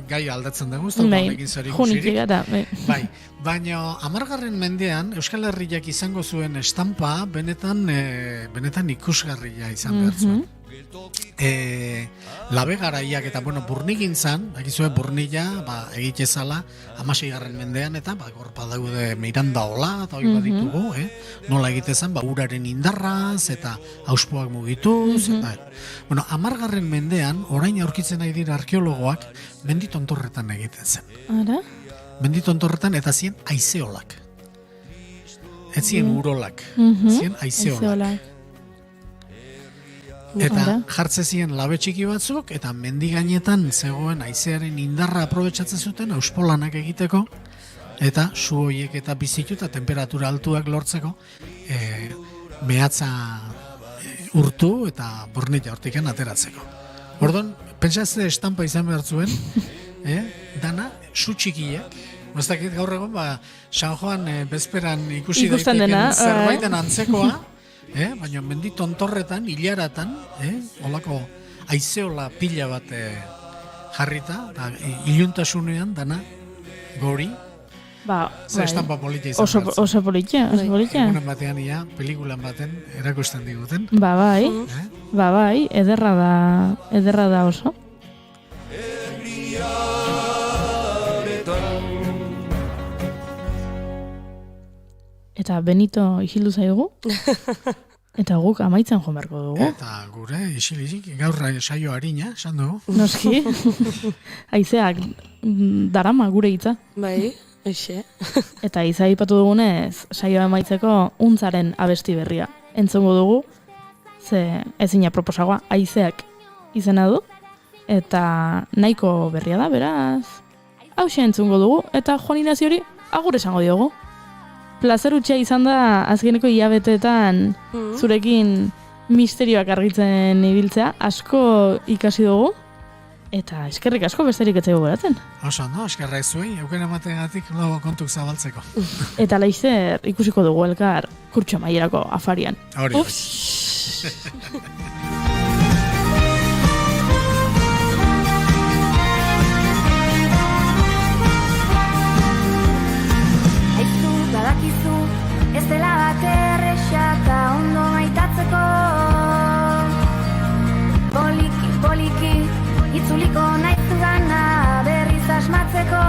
gai aldatzen dugu, ez da, horrekin zer ikusirik. Bai, baina 10. mendean Euskal Herriak izango zuen estampa benetan ikusgarria izan behar zuen. Labe garaiak eta burnigintzan, dakizue burnila egitezala 16. mendean eta gorpa daude Miranda Ola eta hori baditugu, nola egitezan uraren indarraz eta auspoak mugituz. 10. mendean, orain aurkitzen nahi dira arkeologoak menditontorretan egiten zen. Ara? Menditontorretan eta zien aizeolak. Ez zien urolak, zien aizeolak. Eta jartze ziren labe txiki batzuk eta mendigainetan zegoen haizearen indarra aprobetxatzen zuten auspolanak egiteko eta su horiek eta bizitu eta temperatura altuak lortzeko mehatza urtu eta burnila hortiken ateratzeko. Orduan, pentsatze estampa izan behar zuen, dana su txikiak, bastakit gaur egun, San Joan bezperan ikusi daiteken zerbaiten antzekoa, baina mendi tontorretan, hilaratan, olako aizeola pila bat jarrita, eta iluntasunean dana gori. Zer estampa politia izan behar. Oso politia. Egunen batean ia, pelikulan baten erakusten diguten. Bai, ederra da oso. Eta Benito isildu zaigu. Eta guk amaitzen joan beharko dugu. Eta gure isilik gaur saio harina, esan dugu. Noski. Haizeak darama gure hitza. Bai, eixe. Eta iza aipatu dugunez, saioa amaitzeko untzaren abesti berria. Entzongo dugu, ze ezina proposagoa, haizeak izena du. Eta nahiko berria da, beraz. Hauxe entzungo dugu, eta Juan Inaziori agur esango diogu. Plazer utxea izan da azkeneko hilabeteetan zurekin misterioak argitzen ibiltzea, asko ikasi dugu, eta eskerrik asko besterik etzaigu beratzen. Oso, no, eskerrak zuei, euken emategatik logo kontuk zabaltzeko. Eta laizzer ikusiko dugu elkar kurtso maierako afarian. Hori. Badakizu, ez dela bat erresa eta ondo maitatzeko. Poliki, itzuliko nahizu gana berriz asmatzeko.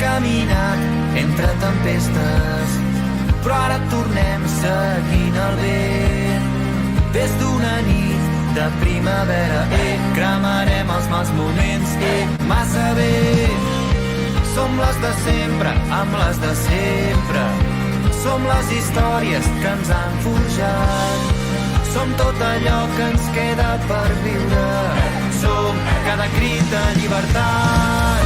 Caminat entre tempestes, però ara tornem seguint el vent. Des d'una nit de primavera, cremarem els mals moments, massa bé. Som les de sempre, amb les de sempre. Som les històries que ens han forjat. Som tot allò que ens queda per viure. Som cada crit de llibertat.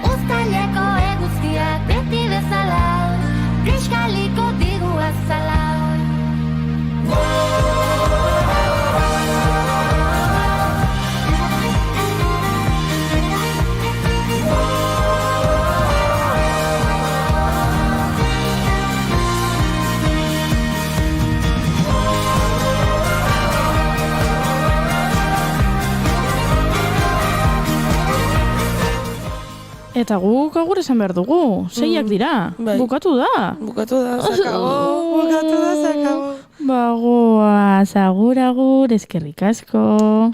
Uztaileko eguzkiak beti bezala, Griskaliko digu azala. Eta guk agur esan behar dugu, 6ak dira, bukatu da. Bukatu da, zakabo. Bagoaz, agur, eskerrik asko.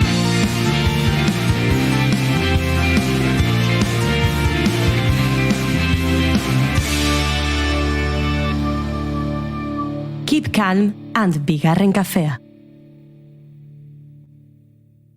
Keep calm and bigarren kafea.